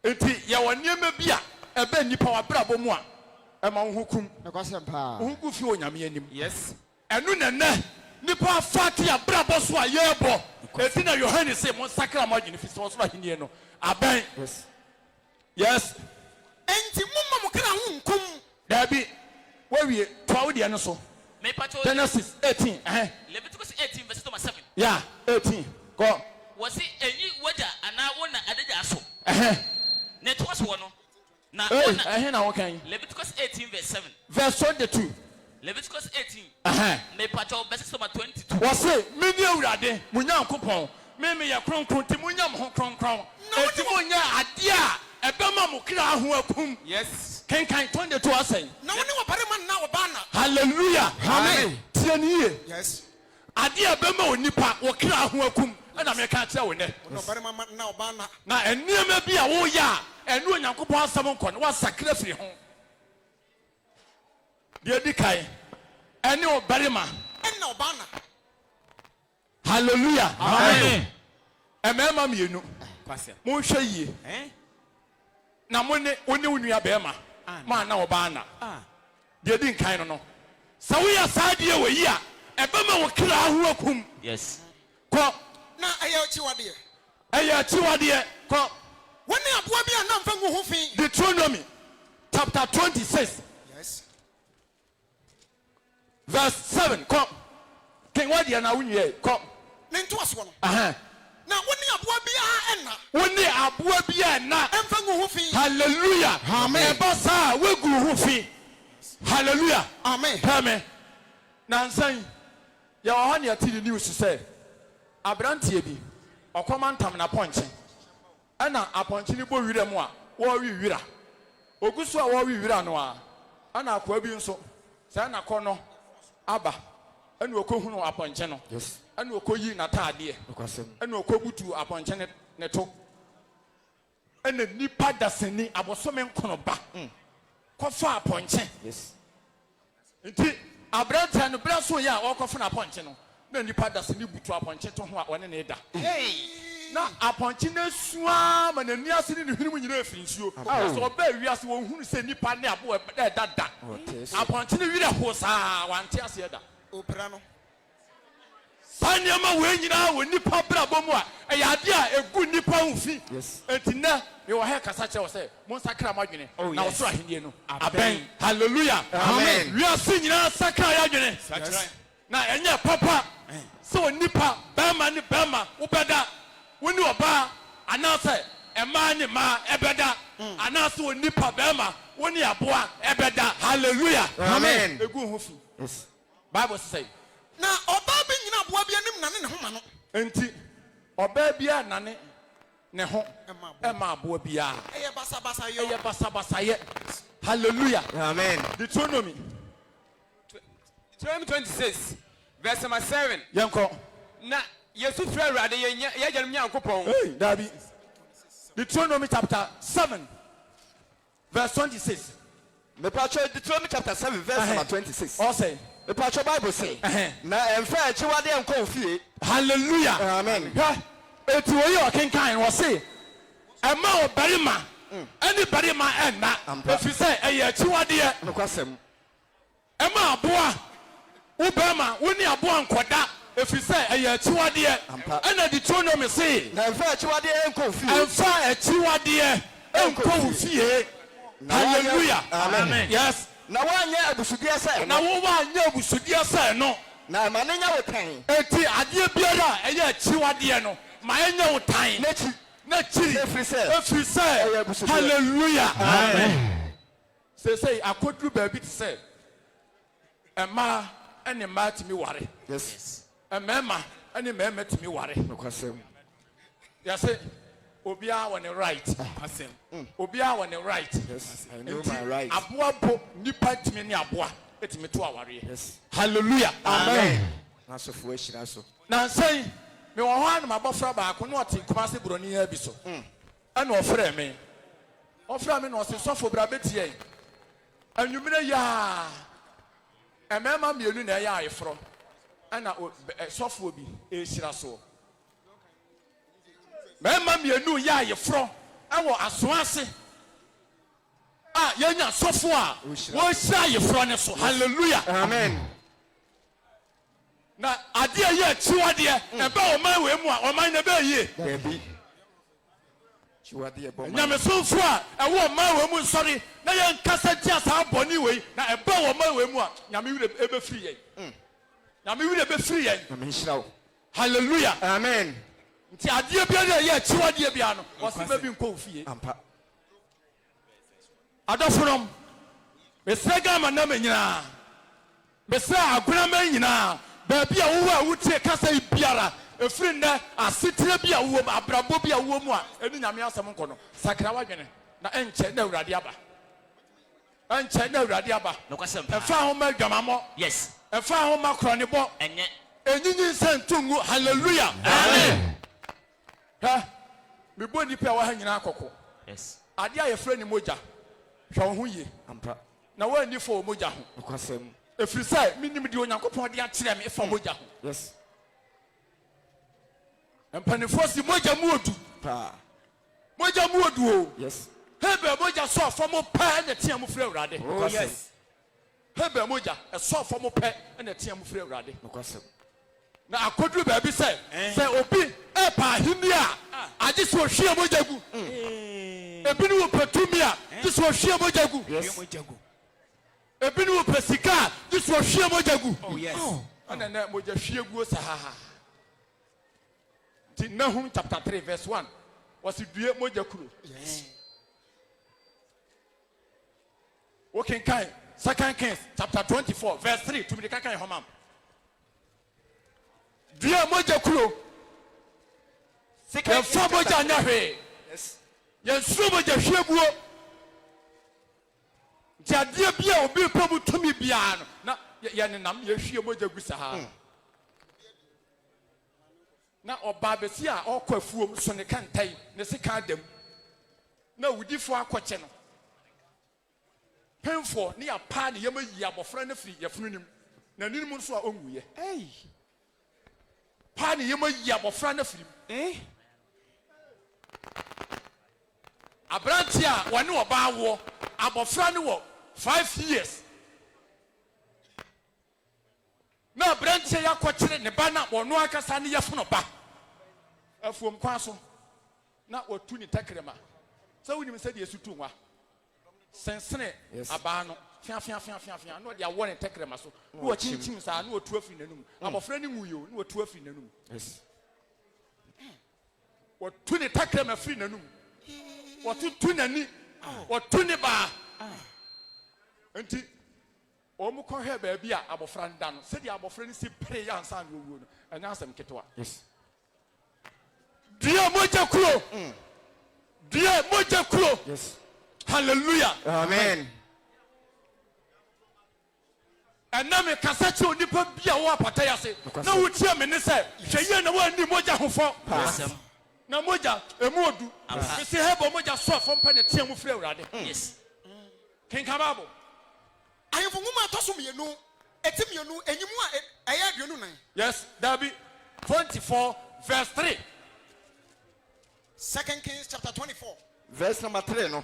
S1: enti yɛwɔ nneɛma bi a ɛbɛ nipa wabrabɔ mu a ɛma wo hukum
S4: na kwasɛm paa
S1: wo hukum fi Onyame anim
S3: yes
S1: ɛno nɛnɛ nipa fati abrabo so ayebo etina Yohane say mo sakra magine fi so ahenie no aben yes
S4: enti mumma mo kra ho nkum
S1: dabi wawie twawo de no so Genesis 18
S6: Leviticus 18 verse 7
S1: yeah 18 go
S6: was it any waja ana wona adeja so net was one na
S1: na wokan
S6: Leviticus 18 verse 7
S1: verse 22
S6: Leviticus 18 me pacho verse 22
S1: was say meni awurade munyankopon me ye kronkron ti munyam ho kronkron eti munya ade a ebema mo kra ho akum
S3: Yes.
S1: Can 22 asen
S4: na woni wo bare man na wo ba na
S1: hallelujah
S4: amen
S1: tianiye
S4: yes
S1: ade ebema onipa wo kra ho akum na me ka kire wo ne
S4: no bare man na wo ba na
S1: na eniema bi a wo ya enu onyankopon asam nkɔ no wa sakra firi ho de di kai ene o bare ma
S4: na wo ba na
S1: hallelujah amen emema mienu
S3: Kwase.
S1: mo hwɛ yie na mo ne oni unua be ma ma na wo ba na de di kan no sa wo ya saade we yi a ebema wo kra ho akum
S6: yes
S1: ko
S4: na ayo chiwade
S1: aya chiwade ko
S4: woni aboa bi a na mfa ngu ho fi
S1: Deuteronomy chapter 26
S4: yes
S1: verse 7 ko ken wade na unwie ko
S4: ne nto aso no
S1: aha
S4: na woni aboa bi a enna
S1: woni aboa bi a na
S4: emfa ngu ho fi
S1: hallelujah
S4: amen
S1: basa wegu ho fi hallelujah
S4: amen
S1: amen nansan ya wo hane ati the news say abrantie bi okoma ntam na ponche ana aponche ni bo wira mu a wo wi wira ogusu a wo wi wira no a ana akwa bi nso say na kɔ no aba ana okohunu aponche no
S3: Yes.
S1: ana okoyi na taade
S3: Kwase.
S1: ana okobutu aponche ne to ana nipa dasani abosome nkono ba kɔfa aponche
S3: Yes.
S1: nti abranta no bra so ya okɔfa na aponche no na nipa dasani butu aponche to ho a one ne da na aponche na sua ma na ni ase ni hwiri mu nyina afiri nsuo so oba wiase wo hunu se nipa ne abo da da aponche ne wira ho saa wante ase da
S4: opra no
S1: sanyama we nyina wo nipa bra bomu a eya ade a egu nipa mfi
S3: Yes.
S1: entina me wo he kasa che wo se mo sakra madwene na wo
S3: yes.
S1: so ahenie no aben hallelujah
S3: Amen.
S1: wiase nyina sakra ya dwene na enye papa so nipa bema ni bema wo beda woni oba anase ema ni ma ebeda anase wo nipa bema woni aboa ebeda hallelujah
S3: Amen.
S1: egu ho fi
S3: Yes.
S1: bible say
S4: na oba bi nyina aboa bi anim na ne ho ma no
S1: enti oba bia nane ne ho ema aboa bia
S4: eye basa basa yo
S1: eye basa ye hallelujah
S3: Amen.
S1: Deuteronomy
S3: 26 verse 7.
S1: yanko
S3: Na Yesu fra Awurade ye gyanum Nyankopon.
S1: hey dabi Deuteronomy chapter 7 verse 26
S7: Me pacho Deuteronomy chapter 7 verse number 26.
S1: all say
S7: Me pacho Bible say. Na emfa echiwade enko fie.
S1: hallelujah
S7: Amen.
S1: yeah eti wo ye okenkan wo say ema obarima ani barima enna efi say eye chiwade
S7: No kwasem.
S1: ema aboa wo bema woni aboa nkoda efi say eye chiwade ena Deuteronomy say
S7: Na emfa echiwade enko fie.
S1: emfa chiwade enko fie hallelujah
S7: Amen.
S1: yes
S7: Na wanye abusudie say.
S1: na wo wa nya obusudie say no
S7: Na manenya wetan.
S1: eti ade biara eye chiwade no ma enya wo tan
S7: Nechi.
S1: na chiri
S7: Efiri say. Eye abusudie.
S1: hallelujah amen say akodru ba bi say ema ene ma timi ware
S7: Yes.
S1: emema ene mema timi ware
S7: No kwasem.
S1: ya say obia on the right obia on the right
S7: Yes. I know my right.
S1: aboa bo nipa timi ne aboa etimi to aware
S7: Yes.
S1: hallelujah
S7: Amen. Na so fo ehira so.
S1: na say me wo ho an mabofra ba ko no oti kumase broni ya bi so ana ofra me no se sofo bra betie anwumire ya emema mienu na ya ayefro ana sofo obi ehira so mema mienu ya ayefro awo aso ase a yenya sofo a wo hira ayefro ne so hallelujah
S7: Amen.
S1: na adeɛ yɛ akyiwadeɛ ɛbɛ ɔman wei mu a ɔman na bɛɛ yie
S7: Dabi. Chiwadeɛ bɔ.
S1: nyamesomfo a ɛwɔ ɔman wei mu nsɔre na yɛn kasa tia saa bɔne wei na ɛbɛ ɔman wei mu a nyame wura ɛbɛfiri yɛn nyame wura ɛbɛfiri yɛn
S7: Na me nhyira wo.
S1: hallelujah
S7: Amen.
S1: nti adeɛ biara yɛ akyiwadeɛ bia no wɔse bɛbi nkɔ wo fie
S7: Ampa.
S1: adɔfonom mesrɛ gama nam nyinaa mesrɛ agonama nyinaa baabi a wowɔ a wotie kasa yi biara ɛfiri nnɛ asetena bi a wowɔ mu abrabɔ bi a wowɔ mu a ɛne nyame asɛm nkɔ no sakra wadwene na ɛnkyɛ na awurade aba ɛnkyɛ na awurade aba ɛfa ho ma adwamammɔ
S6: Yes.
S1: ɛfa ho ma korɔnebɔ
S6: Enye.
S1: ɛnyinyi nsɛ ntongu hallelujah
S6: Amen.
S1: hɛ mebɔ nnipa a wɔha nyinaa kɔkɔ
S6: Yes.
S1: adeɛ a yɛfrɛ ne mogya hwɛ wo ho yie
S7: Ampa.
S1: na woanni fa wɔ mogya ho
S7: Nokwasɛm.
S1: ɛfiri sɛ menim deɛ onyankopɔn de akyerɛ me ɛfa mogya ho
S7: Yes.
S1: mpanimfoɔ si mogya mu odu
S7: Pa.
S1: mogya mu odu o
S7: Yes.
S1: hebɛ mogya sɔ fam pɛ ɛna teɛ mu frɛ awurade
S7: Oh yes.
S1: hebɛ mogya ɛsɔ fam pɛ ɛna teɛ mu frɛ awurade
S7: Nokwasɛm.
S1: na akoduru baabi sɛ obi ɛpa ahenni a agye sɛ ohwie mogya gu ebi ne wɔpɛ tumi a gye sɛ ohwie mogya gu
S7: Yes.
S1: ebi ne wɔpɛ sika a gye sɛ ohwie mogya gu ɛna nɛ mogya hwie guo saa nti Nahum chapter 3 verse 1 wɔsi due mogya kuro wokenkan 2 Kings chapter 24 verse 3 tumidi kankan hɔ mam due mogya kuro yɛmfa mogya nyɛ hwee
S7: Yes.
S1: yɛnsuro mogya hwie guo nti adeɛ bi a obi pɛ mu tumi biara no na yɛnenam yɛhwie mogya gu saa na ɔbaa bɛsi a ɔkɔ afuom so ne kantai ne sika adam na awudifoɔ akɔkye no pɛnfoɔ ne yɛpaa ne yɛma yi abɔfra no firi yɛfunu nim na anim nso a ɔnwuyɛ paa ne yɛma yi abɔfra no firi mu aberante a wɔne ɔbaa woɔ abɔfra no wɔ 5 years na aberante yɛ akɔkyere ne ba na ɔno ankasa ne yɛfono ba afuom kwan so na watu ne tɛkrɛma sɛ wonim sɛdeɛ ɛsutu nwa sensene abaa no fiafia na ɔde awɔ ne tɛkrɛma so na wɔkyinkyim saa na wɔtu afiri n'anum abɔfra no nwuyo na wɔtu afiri n'anum wɔtu ne tɛkrɛma afiri n'anum wɔtutu n'ani wɔtu ne baa nti wɔn kɔhwɛ baabi a abɔfra no da no sɛdeɛ abɔfra no si pere yɛ ansa na owuo no ɛnyɛ asɛm ketewa dua mogya kuro dua mogya kuro hallelujah
S7: Amen.
S1: ɛna me kasa kyerɛ onipa bi a wɔ apata yi ase na wotie me ne sɛ hwɛ yie na woanni mogya ho fɔ na mogya ɛmu odu mesɛ hebɔ mogya soa fam pɛ ne teɛ mu frɛ awurade kenka bible
S4: ahemfo nwoma atɔ so mmienu eti mmienu enyimu a ɛyɛ aduonu nan
S1: yes dabi 24 verse 3
S4: 2 Kings chapter 24
S7: Verse number 3 no.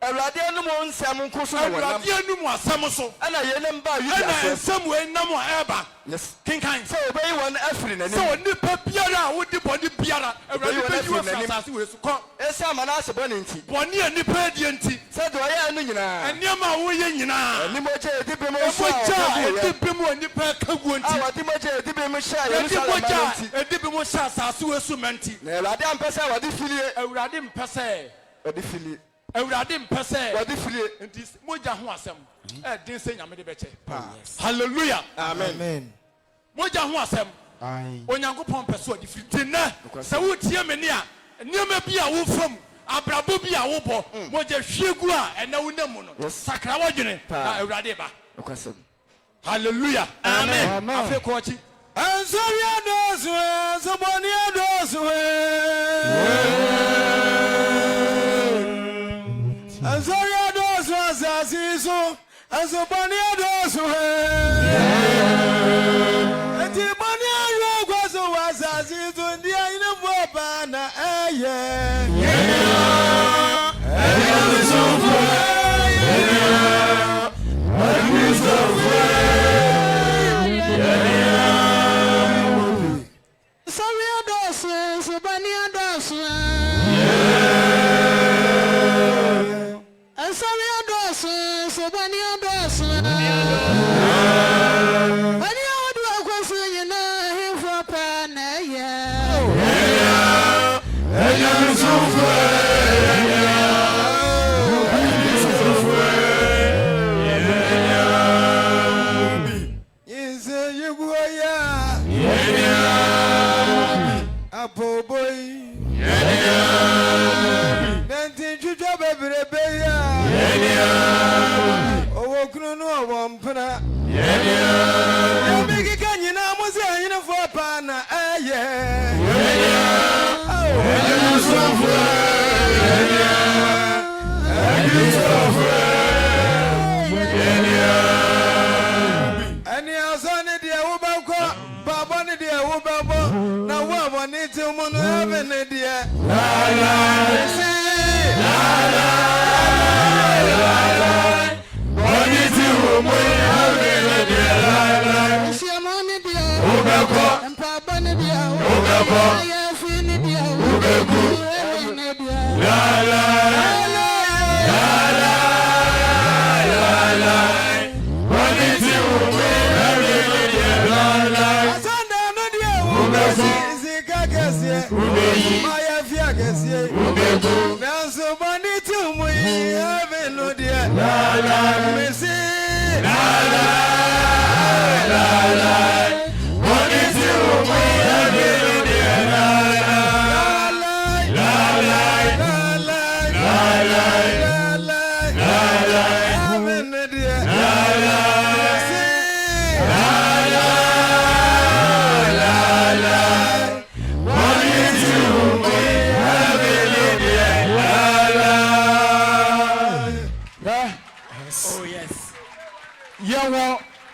S7: Awurade anum nsɛm nko so na wɔnam.
S1: awurade anum asɛm so
S7: Ɛna yɛnem ba
S1: ɛna
S7: Yuda so.
S1: nsɛm wei nam a ɛba
S7: Yes.
S1: kenkan
S7: Sɛ obeyi wɔn afiri
S1: sɛ
S7: n'anim.
S1: onipa biara a wodi bɔne biara awurade
S7: Obeyi wɔn
S1: bɛyi
S7: afiri
S1: wɔ firi
S7: n'anim.
S1: asase wei so kɔ
S7: Ɛsɛ amana asɛ bɔne nti.
S1: bɔne a nipa adie nti
S7: Sɛ deɛ ɔyɛ no nyinaa.
S1: nneɛma a woyɛ nyinaa
S7: Anim ogya edi bi mu nso a
S1: ɛmogya a
S7: wɔde
S1: ɛdi bi mu a nipa ka guo
S7: a
S1: nti
S7: wɔde mogya edi bi mu hyɛ
S1: yɛdi
S7: Yerusalem
S1: mogya
S7: ano
S1: a
S7: nti.
S1: ɛdi bi mu hyɛ asase wei so ma nti
S7: Na Awurade ampɛ sɛ wɔde filie.
S1: awurade mpɛ sɛ
S7: Wɔde filie.
S1: awurade mpɛ sɛ
S7: Wɔde filie.
S1: nti mogya ho asɛm ɛden sɛ nyame de bɛkyɛ hallelujah
S7: Amen.
S1: mogya ho asɛm onyankopɔn mpɛ sɛ ɔde firi nti nnɛ sɛ wotie me ne a nneɛma bi a wofam abrabɔ bi a wobɔ mogya hwie gu a ɛnɛ wo nam mu no sakra wodwene na awurade ba
S7: Nokwasɛm.
S1: hallelujah amen afei kɔɔkyi
S2: Ansori adosu, soboni adosu. Ansori adosu asasiso, asoboni adosu. Eti boni ayo kwaso asasiso ndi ayine boba na eye.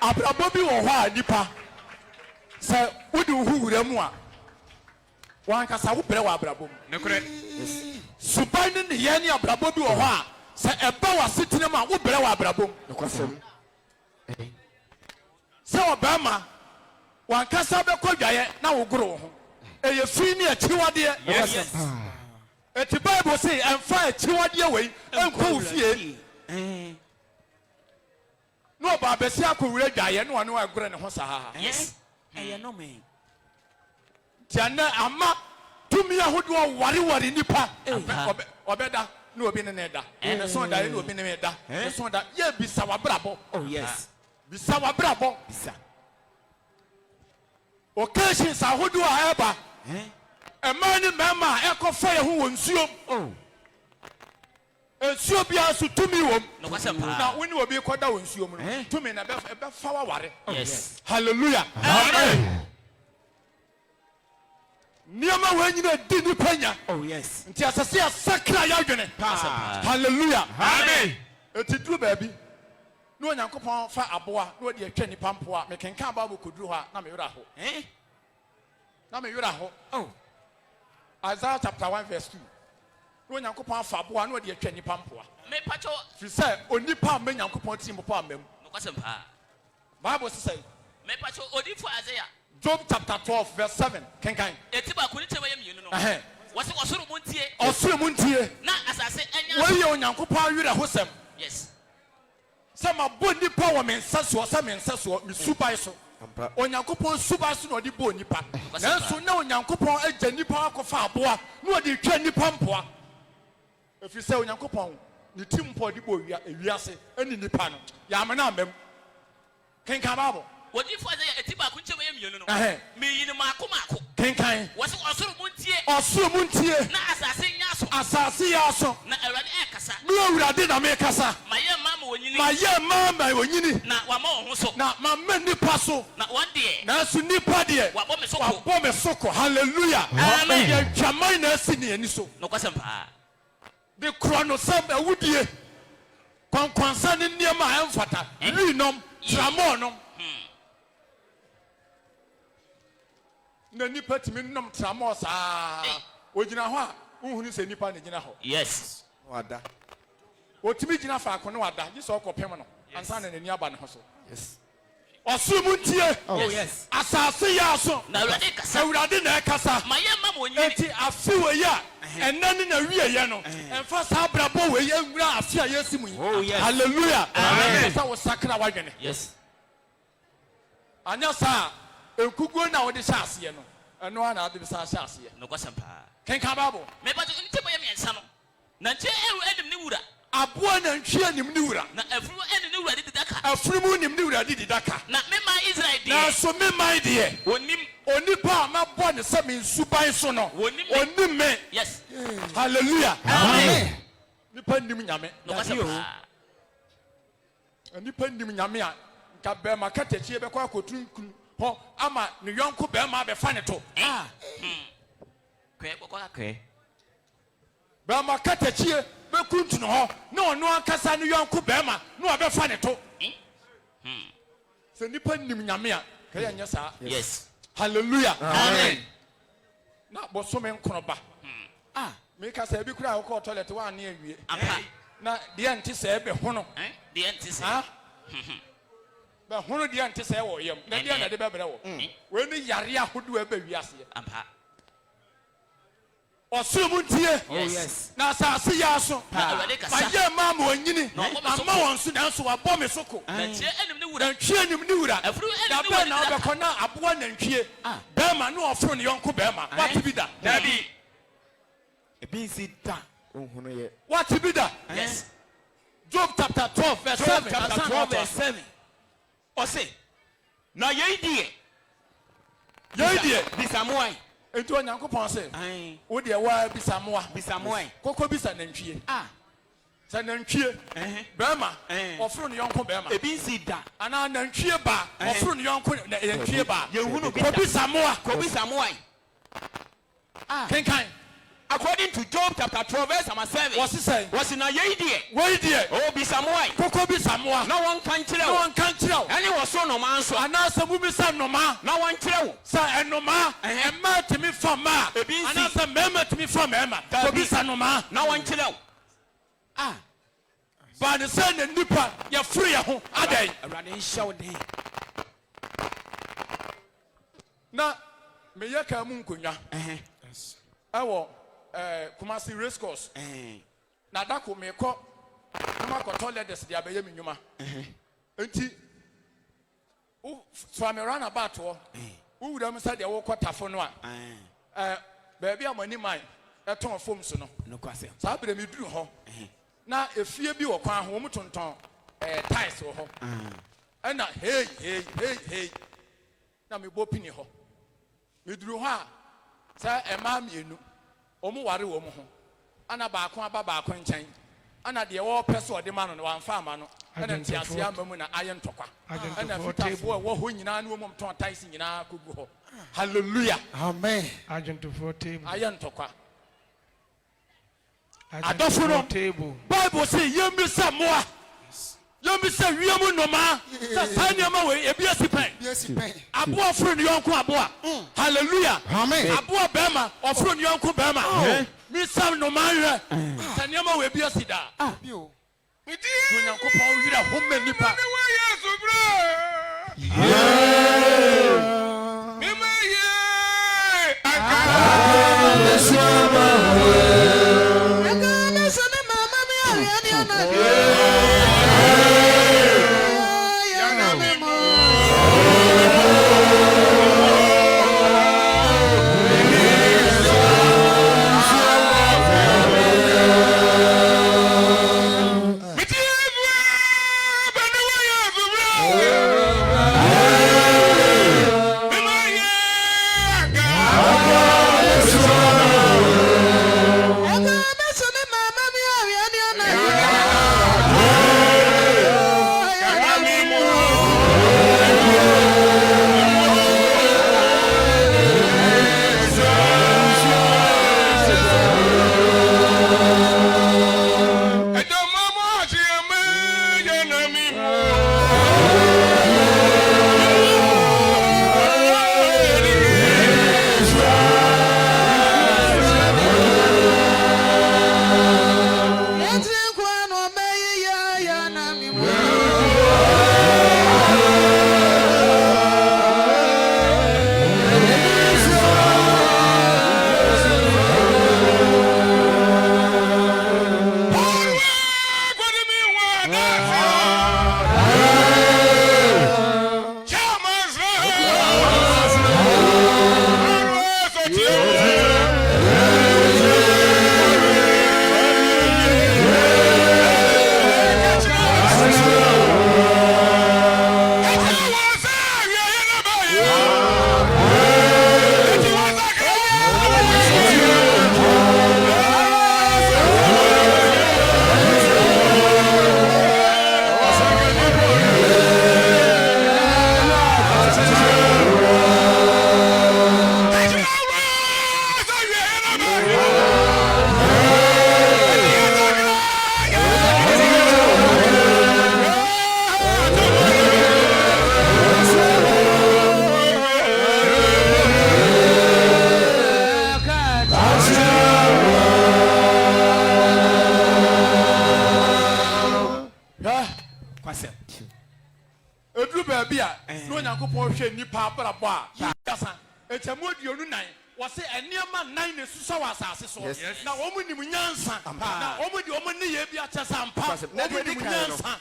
S1: Abrabobi wo ho a nipa se wodi hu wuramu a wan kasa wo brɛ wa abrabom ne kore suban ne ye ne abrabobi wo ho a se eba wa setinem a wo brɛ wa abrabom ne kwasem se obama wan kasa be kodwaye na wo goro wo ho eye fi ne achiwade yes eti bible say emfa achiwade we enko wo fie no ba besi akowure dwaye no anu agore ne ho saha
S6: yes eye no me
S1: tiana ama tumi ahodo ware nipa obeda no obi ne da ne so da no obi ne da ne so da ye bisa wabrabo
S6: oh yes
S1: bisa wabrabo bisa occasion sa ahodo a eba emani mema ekofa ye ho wonsuom oh ensuo bia so tumi wom na woni obi koda wonsuom no tumi na be fa ware
S6: yes
S1: hallelujah amen niama wanyina di ni panya
S6: oh yes
S1: nti asase asakra ya dwene hallelujah amen etiduru baabi no onyankopon fa aboa no de atwa nipa mpoa mekenka babo koduru ha na me wura ho na me wura ho oh Isaiah chapter 1 verse 2 no onyankopon fa aboa no de atwa nipa mpoa
S6: me pacho
S1: fi say onipa me nyankopon ti mpoa amam
S6: no kwasempa
S1: bible say
S6: me pacho odifo Isaiah
S1: Job chapter 12 verse 7 kenkan
S6: etiba kuni tewa yemienu no wase osoro muntie na asase anya
S1: we ye onyankopon awira hosem
S6: yes
S1: sama bo nipa wo mensa so sa mensa so mi subai so onyankopon subai so no de bo nipa nanso na onyankopon agya nipa akofa aboa no de twa nipa mpoa efi sɛ onyankopon ne timpo de bo wiase ani nipa no ya amana amam kenkan babo
S6: odifo Isaiah etiba kuni tewa yemienu no me yini maako
S1: kenkan
S6: wase osoro muntie na asase nya so na awurade ekasa
S1: me awurade na me kasa maye mama wonyini
S6: na wama ho so
S1: na mama nipa so
S6: na wonde
S1: na su nipa de wabɔ me soko hallelujah amen ya twamai na asi ne ani so
S6: no kwasempa
S1: de krono sam awudie kwankwansa ne niema emfata linom tramonom na nipa timi nom tramo saa ogina ho a uhunu se nipa ne gina ho
S6: yes
S1: wada otimi gina fa ko ne wada ji so okopem no ansa na nani aba ne ho so yes Osumuntie.
S2: Oh yes.
S1: Asase ya so.
S6: Na Awurade kasa.
S1: Awurade na ekasa.
S6: Ma ye ma mo nyini.
S1: Enti afi we ya. Enani na wiye ye no. Emfa sa brabo we ye nwura afi a yesi mu.
S2: Oh yes.
S1: Hallelujah.
S6: Amen.
S1: Sa wo sakra wadwene.
S6: Yes.
S1: Anya sa enkugo na wo de hyase ye no. Eno ana ade bisa hyase ye.
S6: No kwasam pa.
S1: Kenka Bible.
S6: Me ba to nte boye me ensa no. Na nche eru edim ne wura.
S1: Aboa na ntwe nim ne wura.
S6: Na afuru edim ne wura di daka.
S1: Afurumu nim ne wura di daka.
S6: Na me ma Israel de.
S1: Na so me mind de.
S6: Onim.
S1: Onipa ma bo ne se me nsuban so no. Onim me.
S6: Yes.
S1: Hallelujah.
S6: Amen.
S1: Nipa nim nyame.
S6: No kwasam pa.
S1: Nipa nim nyame a nka be ma katachie be kwa akotunkun ho ama ne yonko be ma be fa ne to.
S6: Kwe bokwa kwe.
S1: Be ma katachie be kuntu no ho na ono ankasa ne yonko be ma na be fa ne to. Se nipa nim nyame a ka ya nya sa.
S6: Yes.
S1: Hallelujah.
S6: Amen.
S1: Na boso me nkono ba. Me ka sa bi kura ko toilet wa na awie.
S6: Apa.
S1: Na de ante sa be hono.
S6: De enti se.
S1: Be hono de ante sa wo yam. Na de na de be bere wo. We ni yare ahodo e ba wiase.
S6: Apa.
S1: Osumuntie.
S2: Oh yes.
S1: Na asase ya so.
S6: Awurade kasa.
S1: Ma ye ma mo anyini. Amma won so na so wa bɔ me soko.
S6: Na nche enim ne wura.
S1: Na ntwe anim ne wura.
S6: Afuru
S1: Da
S6: enim ne
S1: be
S6: wura.
S1: na obekɔ na aboa na ntwe. Be ma no ofro ne yonko be ma. What bi da?
S6: Dabi.
S2: Ebi si da. Ohunu ye.
S1: What bi da?
S6: Yes.
S1: Job chapter 12 verse 7.
S2: Chapter 12 verse 7.
S7: Ɔse na yei die
S1: Ye die.
S7: bisamoai
S1: Enti Onyankopɔn se.
S7: ai
S1: Wo de wa bisamoa.
S7: bisamoai
S1: Koko bisa na ntwe. Sa na ntwe.
S7: eh
S1: Be ma.
S7: Eh.
S1: Ofro ne yonko be ma.
S7: ebi si da
S1: Ana na ntwe ba. Ofro ne yonko na ntwe ba.
S7: yehunu bi
S1: Ko
S7: da
S1: bisamoa.
S7: ko bisamoai
S1: Kenkan.
S7: according to Job chapter 12 verse 7
S1: What's he say?
S7: wɔse na yei die
S1: Wait there.
S7: o bisamoai
S1: Koko bisamoa.
S7: na wɔnka nkyerɛ
S1: No
S7: wo
S1: one can tell.
S7: ɛne wɔ so noma nso
S1: Ana se mu bisa noma.
S7: na wɔnkyerɛ wo
S1: Sa enoma. Emma timi from ma.
S7: Ebi nsi.
S1: Ana se mema timi from emma. Ko
S7: Dabi.
S1: bisa noma.
S7: na wɔnkyerɛ wo
S1: Ba ne se ne nipa ya free ya ho adai.
S7: awurade nhyɛ wo den
S1: Na me ye ka mu nkonwa. Ewo Kumasi race course. Na dako me ko na ko toilet des dia be ye menwuma. Enti o so me run about ho. Wo wura me sa de wo kwatafo no a. Baby amani man eton fom so no.
S7: no kwase
S1: Sa bere me duru ho. Na efie bi wo kwan ho wo mtonton tiles wo ho. Ana hey. Na me bo pini ho. Me duru ho a sa ema mienu. Omu ware wo mu ho. Ana ba ko aba ba ko nkyɛn. Ana de wo pɛ so de ma no na wamfa ama no. Ana ntiase ama mu na aye ntokwa. Ana fitafo wo ho nyina na wo mu ton tiles nyina kogu ho. Hallelujah.
S2: Amen.
S8: Agent for table.
S1: Aye ntokwa.
S8: Adofo no table.
S1: Bible say yemi sa moa. Yemi sa wiamu noma. Sa sanya ma we ebi asipen.
S4: Yes, pen.
S1: Abo ofro ni yonko aboa. Hallelujah.
S2: Amen.
S1: Aboa bema ofro ni yonko bema. Mi sam noma hwe. Sanya ma we ebi asida.
S4: Bio.
S1: Onyankopɔn wira homme nipa. Nyankopɔn hwɛ nipa abrabɔ a yasa etamu aduonu nan wɔse ɛnneɛma nan na susa wɔ asase so na wɔn nim nyansa na wɔn de wɔn ne yɛ bi akyɛ sampa wɔn nim nyansa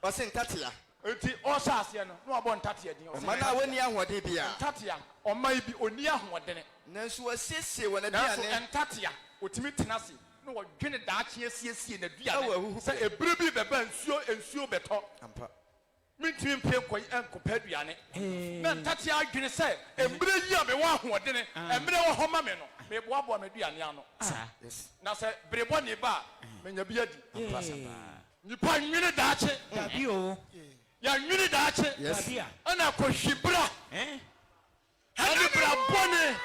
S7: wɔse ntatea
S1: enti ɔhyɛ aseɛ no na wɔbɔ ntatea din
S7: ɔma na wɔni ahoɔden bia
S1: ntatea ɔma yi bi oni ahoɔden
S7: nanso wɔsiesie wɔn
S1: nanso
S7: aduane
S1: ntatea otimi tena se na wɔdwene daakye asiesie na aduane sɛ ebire bi bɛba nsuo bɛtɔ
S7: ampa
S1: mintimi mpie kɔ nkɔpɛ aduane na ntatea adwene sɛ ebire yi a mewɔ ahoɔden emire wɔ hɔ ma me no meboaboa me aduane ano na sɛ berebɔ ne ba menya bi adi nipa nwene daakye
S2: dabi o
S1: ya nwene daakye
S2: dabi a
S1: ana kɔhwibra ɛne bra bɔne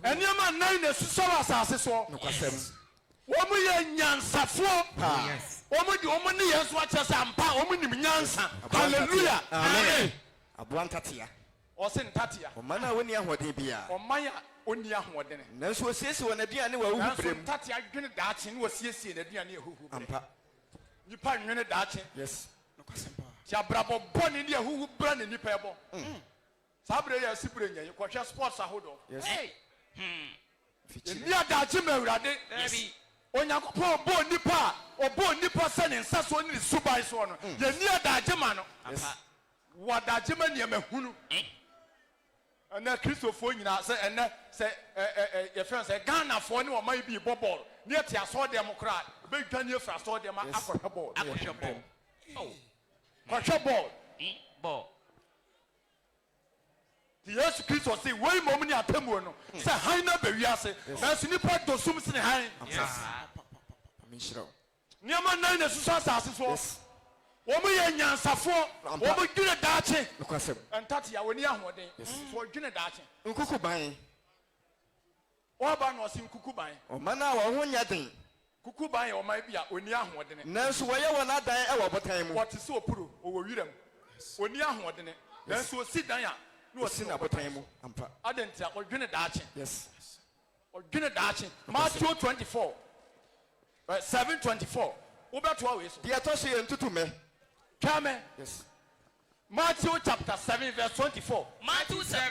S1: ɛnneɛma nan na susɔ wɔ asase soɔ wɔn yɛ nyansafoɔ wɔn de wɔn ne yɛn nso akyɛ sɛ ampa wɔn nim nyansa hallelujah amen
S7: aboa ntatea
S1: ɔse ntatea
S7: ɔma na wɔni ahoɔden bia
S1: ɔman a ɔni ahoɔden
S7: nanso wɔsiesie wɔn aduane wɔ ahuhu
S1: nanso
S7: berɛ mu
S1: ntatea dwene daakye ne wɔsiesie n'aduane ahuhu berɛ
S7: ampa
S1: nipa nwene daakye
S7: yes
S1: ti abrabɔ bɔne ne ahuhu bra ne nipa ɛbɔ saa bere yɛ asi bere nyɛ kɔhwɛ sports ahodoɔ
S7: yes
S1: ni adagye ma awurade onyankopɔn ɔbɔɔ nipa a ɔbɔɔ nipa sɛ ne nsa soɔ ne ne suban soɔ no yɛni adagye ma no wɔ adagye ma nneɛma hunu ɛnɛ kristofoɔ nyinaa sɛ ɛnɛ sɛ yɛfrɛ sɛ ghanafoɔ ne ɔman bi bɔ bɔɔl ne yɛte asɔɔdɛm koraa bɛdwa ne yɛfiri asɔɔdɛm akɔhwɛ bɔɔl kɔhwɛ bɔɔl yesu kristo se wei mom ne atamuo no sɛ han na bɛwi ase nanso nipa dosum sene han nneɛma nan na susu asase soɔ wɔn yɛ nyansafoɔ wɔn dwene daakye ntate a wɔni ahoɔden so wɔdwene daakye
S7: nkuku ban
S1: wɔba na ɔse nkuku ban
S7: ɔma na wɔn ho nyɛ den
S1: kuku ban yɛ ɔman bi a oni ahoɔden
S7: nanso wɔyɛ wɔn adan ɛwɔ botan mu
S1: wɔte sɛ opuro ɔwɔ wiram oni ahoɔden nanso osi dan a na ɔsi na botan mu
S7: ampa
S1: adɛnti a ɔdwene daakye
S7: yes
S1: ɔdwene daakye Matthew 24 7:24 wobɛtoa wei so
S7: deɛ ɛtɔ so yɛ ntutumɛ
S1: twame
S7: yes
S1: Matthew chapter 7 verse 24
S6: Matthew 7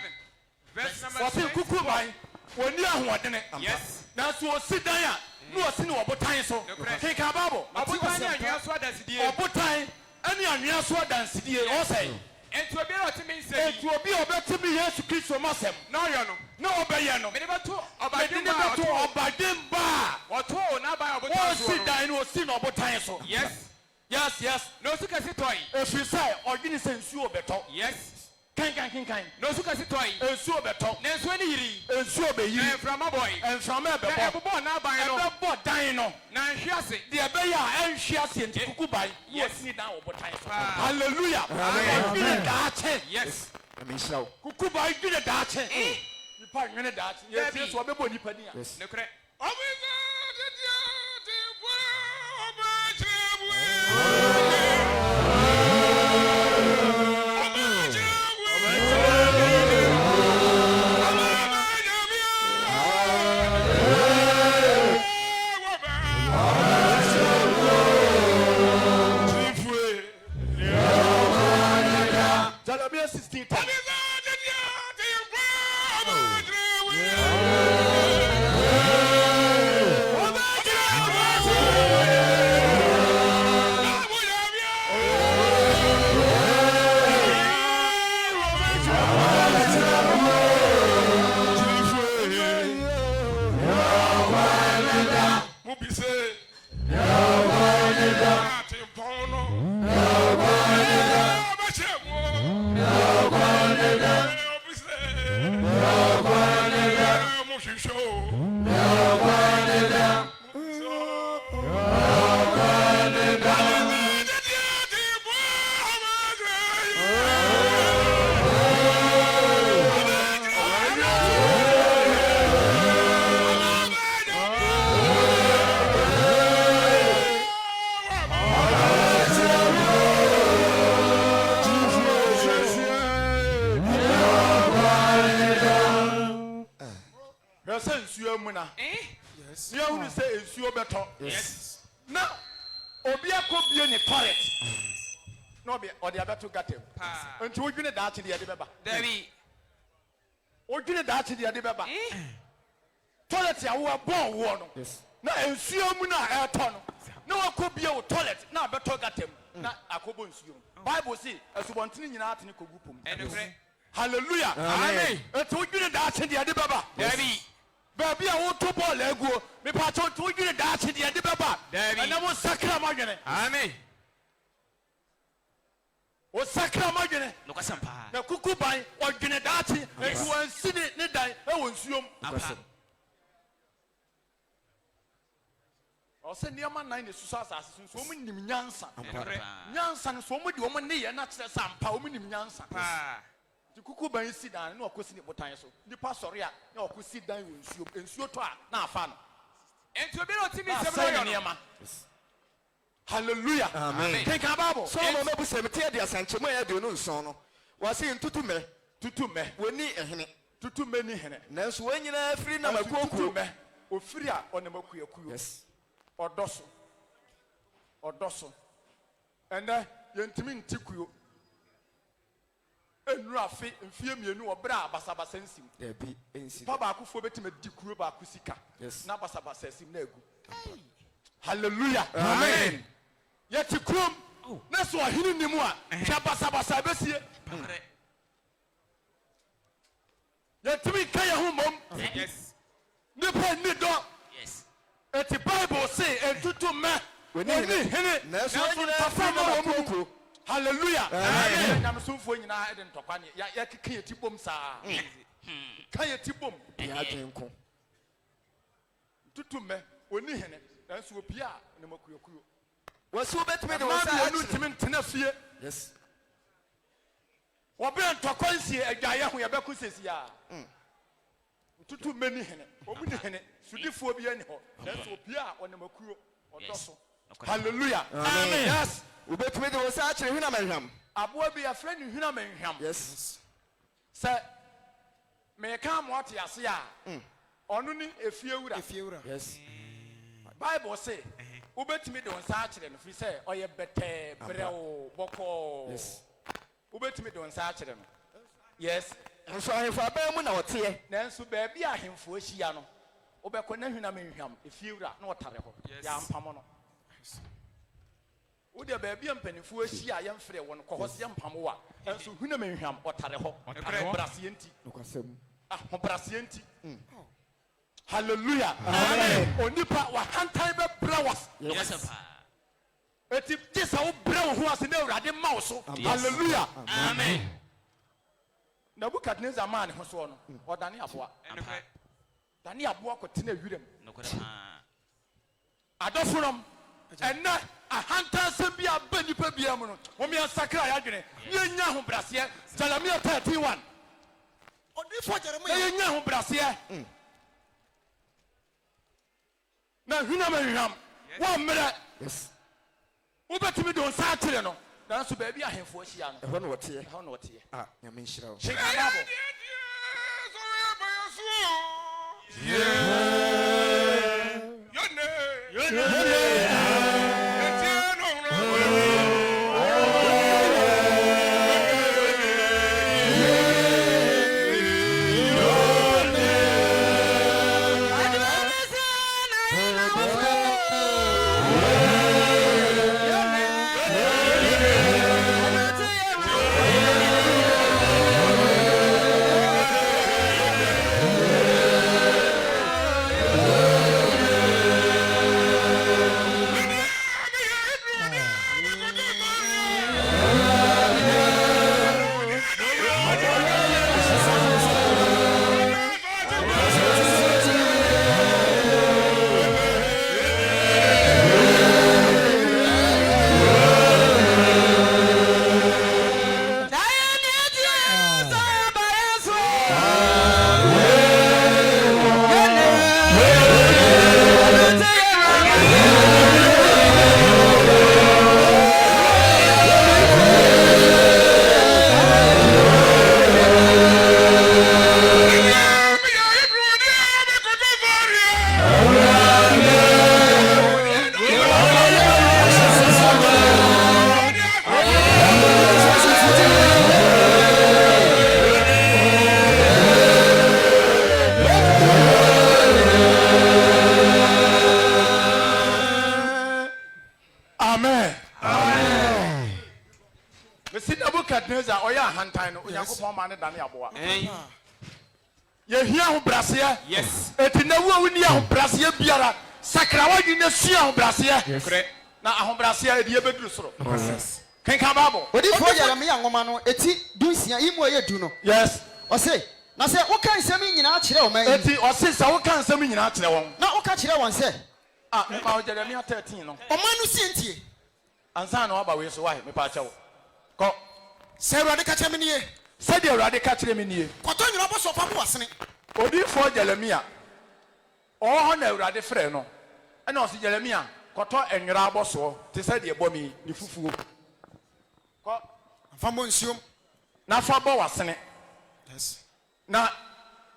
S6: verse number
S1: wɔse kuku ban oni ahoɔden
S6: yes
S1: nanso osi dan a na ɔsi ne ɔbotan so keka Bible
S6: ɔbotan ne anwea so adansidie
S1: ɔbotan ɛne anwea so adansidie ɔsɛ
S6: enti obi a ɔtemi nsɛm
S1: enti obi a ɔbɛtumi Yesu Kristo masɛm
S6: na ɔyɛ no
S1: na ɔbɛyɛ no
S6: mede bɛto
S1: ɔbaden ba
S6: ɔtoo n'aban ɔbotan so
S1: ɔsi dan no osi na ɔbotan so
S6: yes
S1: yes
S6: na osu kɛse tɔe
S1: ɛfiri sɛ ɔdwene sɛ nsuo bɛtɔ
S6: yes
S1: Kankan.
S2: Na osu kasi toy.
S1: Ensuo beto.
S2: Na ensuo ni yiri.
S1: Ensuo be yiri.
S2: Enframa boy.
S1: Enframa be
S2: Na
S1: bo.
S2: ebo na ban no.
S1: Ebe dan no.
S2: Na nhwe ase.
S1: De ebe ya enhwe ase nti kuku ban.
S2: Yes.
S1: Ni dan obotan so.
S2: Ah.
S1: Hallelujah. Amen. Daache.
S2: Yes.
S1: Kuku ban gine daache. Nipa nwene daache. Yes, so obebo nipa ni a.
S2: Ne kure.
S1: Jeremiah 16.
S2: Yes.
S1: Now, Obia could be in a toilet. No, or the other two got him. Until we get that to the other.
S2: Debbie.
S1: Or get that to the other. Toilet, I will born one. Yes. Now, and see Muna air tunnel. No, I could be a toilet. Now, but talk at him. Not a cobons you. Bible see, as one thing in Artin Kogupum. Hallelujah. Amen. Until we get that to the other.
S2: Debbie.
S1: Baby, I want to ball lego. Me patron to you that in the end baba. And I was sacramagene.
S2: Amen.
S1: O sacramagene.
S6: No kasampa.
S1: Na kukubai or genedati and you want see it nedai. I won't see you. Or send your man 9 susas so many nyansa. Nyansa so many woman near not some power nyansa. The cuckoo by sit down, no question what time so. The pastor, no could sit down and shoot now fan.
S2: And to be not timid,
S1: hallelujah.
S7: Amen.
S1: Take a Bible.
S7: So no no cemetery dia sanche mo ya de no nson no. Was in tutume woni ehene
S1: tutu many hene.
S7: Nanso wanyina afiri na makuokuo
S1: me ofiri a onemakuakuo.
S7: Yes.
S1: Odoso. And yentimi ntikuo. Enrafe mfie mienu obra basabasa nsim.
S7: There be ensi.
S1: Papa akufo betime dikuo ba akusika.
S7: Yes.
S1: Na basabasa nsim na egu. Hallelujah.
S7: Amen.
S1: Yeti krom. Na so ahini nimu a hwa basabasa besie. Yetimi kaya hu mom.
S2: Yes.
S1: Ne pa ni do.
S6: Yes.
S1: Eti Bible say entutu me.
S7: We ni hene. Na so wanyina afiri na makuokuo.
S1: Hallelujah. Amen. Nyam somfo nyina ede ntokwa ne ya keka yeti bom saa. Kan yeti bom.
S7: Ya adwenko.
S1: Tutu me oni hene. Na so opia ne makuyakuyo.
S7: Wasu betime de
S1: Wasa
S7: wasa
S1: anu timi ntena fie.
S7: Yes.
S1: Obe ntokwa nsie adwaye ho ye beku sesi ya. Tutu me ni hene. Omu ni hene. Sudifo bi ani ho. Na so opia one makuyo odoso. Hallelujah.
S7: Amen.
S1: Yes.
S7: We betime de wasa akire huna manhwam.
S1: Aboa bi afre ni huna manhwam.
S7: Yes.
S1: Say me ka mo ate ase a. Onu ni efiewura.
S7: Yes.
S1: Bible say ubetimi de onsa akire no fi say oye bete brewo boko.
S7: Yes.
S1: Ubetimi de onsa akire no. Yes.
S7: Nso ahemfo aban mu na wote.
S1: Nanso ba bia ahemfo ahia no. Obekọ na hwina menhwam efiewura na otare ho. Ya mpamo no. Udia ba bia mpanifo ahia ya mfre won kohose ya mpamo wa. Nanso hwina menhwam otare ho. Brase enti.
S7: Nokwasem.
S1: Ho brase enti. Hallelujah. Amen. Onipa wa hantan be brawas.
S6: Yes, sir.
S1: Eti tisa wo braw ho ase na Awurade ma wo so. Hallelujah.
S6: Amen.
S2: Nebukadnezar man ho so no odane aboa dane aboa ko tena wirem adofonom enna ahanta se bia banipa bia mu no wo me sakra ya dwene yenya ho brase Jeremiah 31
S4: odi fo Jeremiah
S2: yenya ho brase na huna wo mre yes wo betumi don sa kire no dan so ba bia ahemfo ahia no
S7: ehwo no wote
S2: ehwo no wote
S7: nyame nhyira wo
S2: Chicago Nebukadnezar oya hantan no Onyankopon ma ne dane aboa ye hia ho brase yes eti na wo ni ho brase biara sakra wadi na sua ho brase na ho brase edi e beduru soro kenka babo
S4: odi fo Jeremiah ngoma no eti dunsia imu ye du no
S2: yes
S4: o say na say wo kan nsem nyina kire wo man
S2: eti o say sa wo kan nsem nyina kire won
S4: na wo ka kire won say
S2: ma Jeremiah 13 no
S4: o man no sientie
S2: ansa na wa ba we so why me pa che wo ko
S4: say Awurade ka kire me nie
S2: say de Awurade ka kire me nie
S4: koto nyina bo so pa bo wasene
S2: odi fo Jeremiah o ho na Awurade frɛ no ɛna o si Jeremiah koto enwira aboso te say de ebo mi ni fufuo ko
S4: fa mo nsuom
S2: na fa bo wasene
S4: yes
S2: na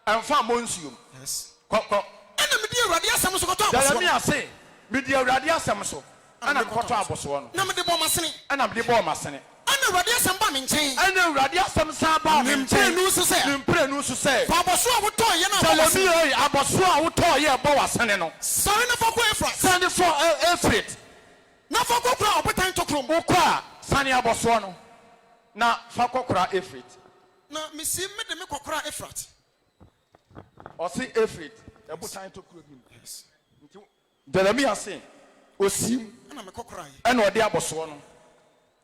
S2: amfa mo nsuom
S4: yes
S2: ko
S4: ana me di Awurade asɛm so koto aboso
S2: Jeremiah say me di Awurade asɛm so ana koto aboso no
S4: na me de bo masene
S2: ana me de bo masene
S4: ana Awurade asɛm ba me nkyɛn
S2: ana Awurade asɛm sa ba me nkyɛn
S4: nu so sɛ
S2: nimprenu so sɛ
S4: fa aboso a woto ye na
S2: Jeremiah aboso a woto ye bo wasene no
S4: sare na fa ko Efrat
S2: sane for Efrat
S4: na fa ko kura obotan tokrom
S2: ukwa sane aboso no na fa kokora Efrat
S4: na mesi me de me kokora Efrat
S2: o si Efrat ebutan tokro bi yes nti Jeremiah say osim
S4: ana me kokora ye
S2: ana ode aboso no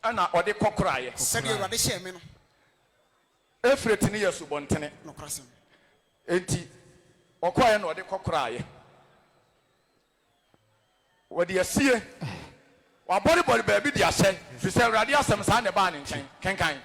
S2: ana ode kokora ye
S4: sɛde Awurade hyɛ me no
S2: Efrat ni yesu bontene
S4: no krasem
S2: enti okoye na ode kokora ye wode asie wabɔrebɔre baabi de ahyɛ fi sɛ Awurade asɛm saa ne baa ne nkyɛn kenkan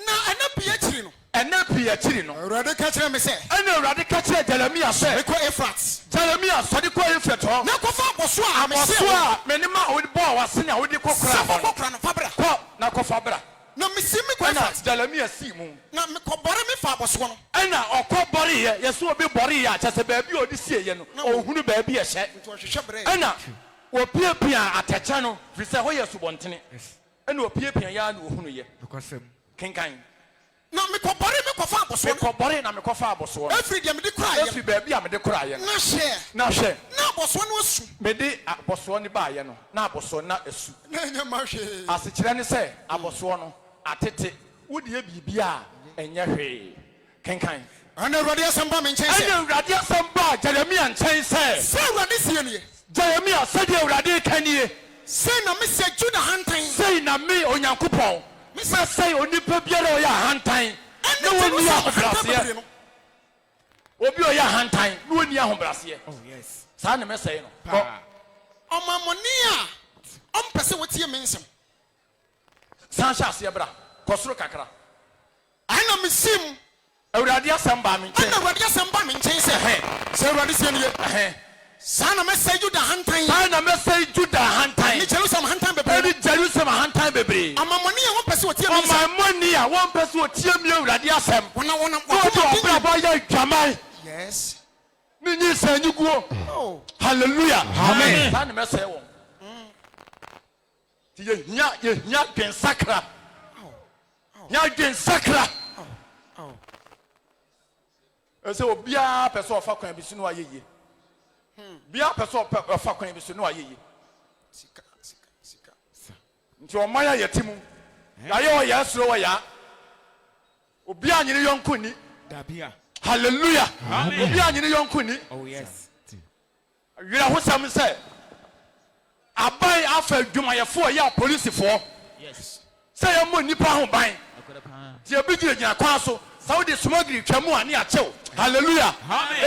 S4: na ana pia kyiri no
S2: ɛna pii akyiri no
S4: Awurade ka kyerɛ me sɛ
S2: ɛna Awurade ka kyerɛ Jeremiah sɛ
S4: ekɔ Efrat
S2: Jeremiah sɔde kɔ Efrat hɔ
S4: na kɔfa aboso a me
S2: aboso a menim a wode bɔɔ wasene a wode kɔkora
S4: fa
S2: hɔ no
S4: kokora no fa bra
S2: kɔ na kɔfa bra
S4: na mesi me kɔ
S2: ɛna
S4: Efrat
S2: Jeremiah sii mu
S4: na me kɔbɔre me fa aboso no
S2: ɛna ɔkɔ bɔreyɛ yɛsɛ obi bɔreyɛ a kyɛ sɛ baabi a ɔde sieɛ no ɔhunu baabi ɛhyɛ
S4: nti ɔhwehwɛ brɛ
S2: ɛna wɔpiapia atɛkyɛ no firi sɛ hɔ yɛ subɔntene ɛna wɔpiapia yɛa na ɔhunu yɛ kenkan
S4: na me kɔbɔre me kɔfa aboso no
S2: mekɔbɔre na mekɔfa abosoɔ no
S4: efiri deɛ me de kora ye
S2: ɛfi baabi a mede koraeɛ no
S4: na hyɛ
S2: na hwɛ
S4: na aboso no asu
S2: mede abosoɔ no baayɛ no na abosoɔ no na asu
S4: na nya ma hwee
S2: asekyerɛ ne sɛ abosoɔ no atete wodeɛ biribi a ɛnyɛ hwee kenkan
S4: ana Awurade asɛm ba me nkyɛn
S2: ɛne
S4: sɛ
S2: Awurade asɛm baa Jeremia nkyɛn sɛ
S4: sɛ Awurade sie nie
S2: Jeremia sɛdeɛ Awurade ka nie
S4: sɛ na mesɛ Juda hantan
S2: sei na me Onyankopɔn mɛsɛe onipa biara a ɔyɛ ahantan
S1: na woni ahobrɛaseɛ obi ɔyɛ ahantan na woni ahobrɛaseɛ saa ne mɛsɛe no
S4: ɔmamɔne a ɔmpɛ sɛ wotie me nsɛm
S1: san hyɛ aseɛ bra kɔ soro kakra
S4: ɛna mesim
S1: awurade asɛm baa me nkyɛn
S4: ɛna awurade asɛm ba me nkyɛn sɛ awurade sɛ nie saa na mɛsɛe Juda hantan
S1: saa na mɛsɛe Juda hantan
S4: ne Jerusalem hantan bebree
S1: ɛne Jerusalem hantan bebree
S4: ɔmamɔne a wɔmpɛ sɛ wotie me nsɛm
S1: ɔmamɔne a wɔmpɛ sɛ wɔtie me awurade asɛm
S4: wɔna
S1: wɔde ɔbrabɔ yɛ dwaman
S4: yes
S1: ne nyi sɛ nyi guo hallelujah amen saa ne mɛsɛe wɔn ti yɛhia dwensakra nya dwensakra ɛsɛ obiara pɛ sɛ ɔfa kwan bi so no ayɛ yie biara pɛ sɛ ɔfa kwan bi so no ayɛ yie nti ɔman ayɛ ti mu yɛayɛ wɔ yɛ asuro wɔ yaa obiara nyere yɔnko ni hallelujah obiara nyere yɔnko ni werɛ hosɛm sɛ aban afa adwumayɛfoɔ yɛ apolisifoɔ sɛ yɛmmɔ nnipa ho ban nti ebi gyinagyina kwan so sɛ wode smogiri twa mu a ne akyɛw hallelujah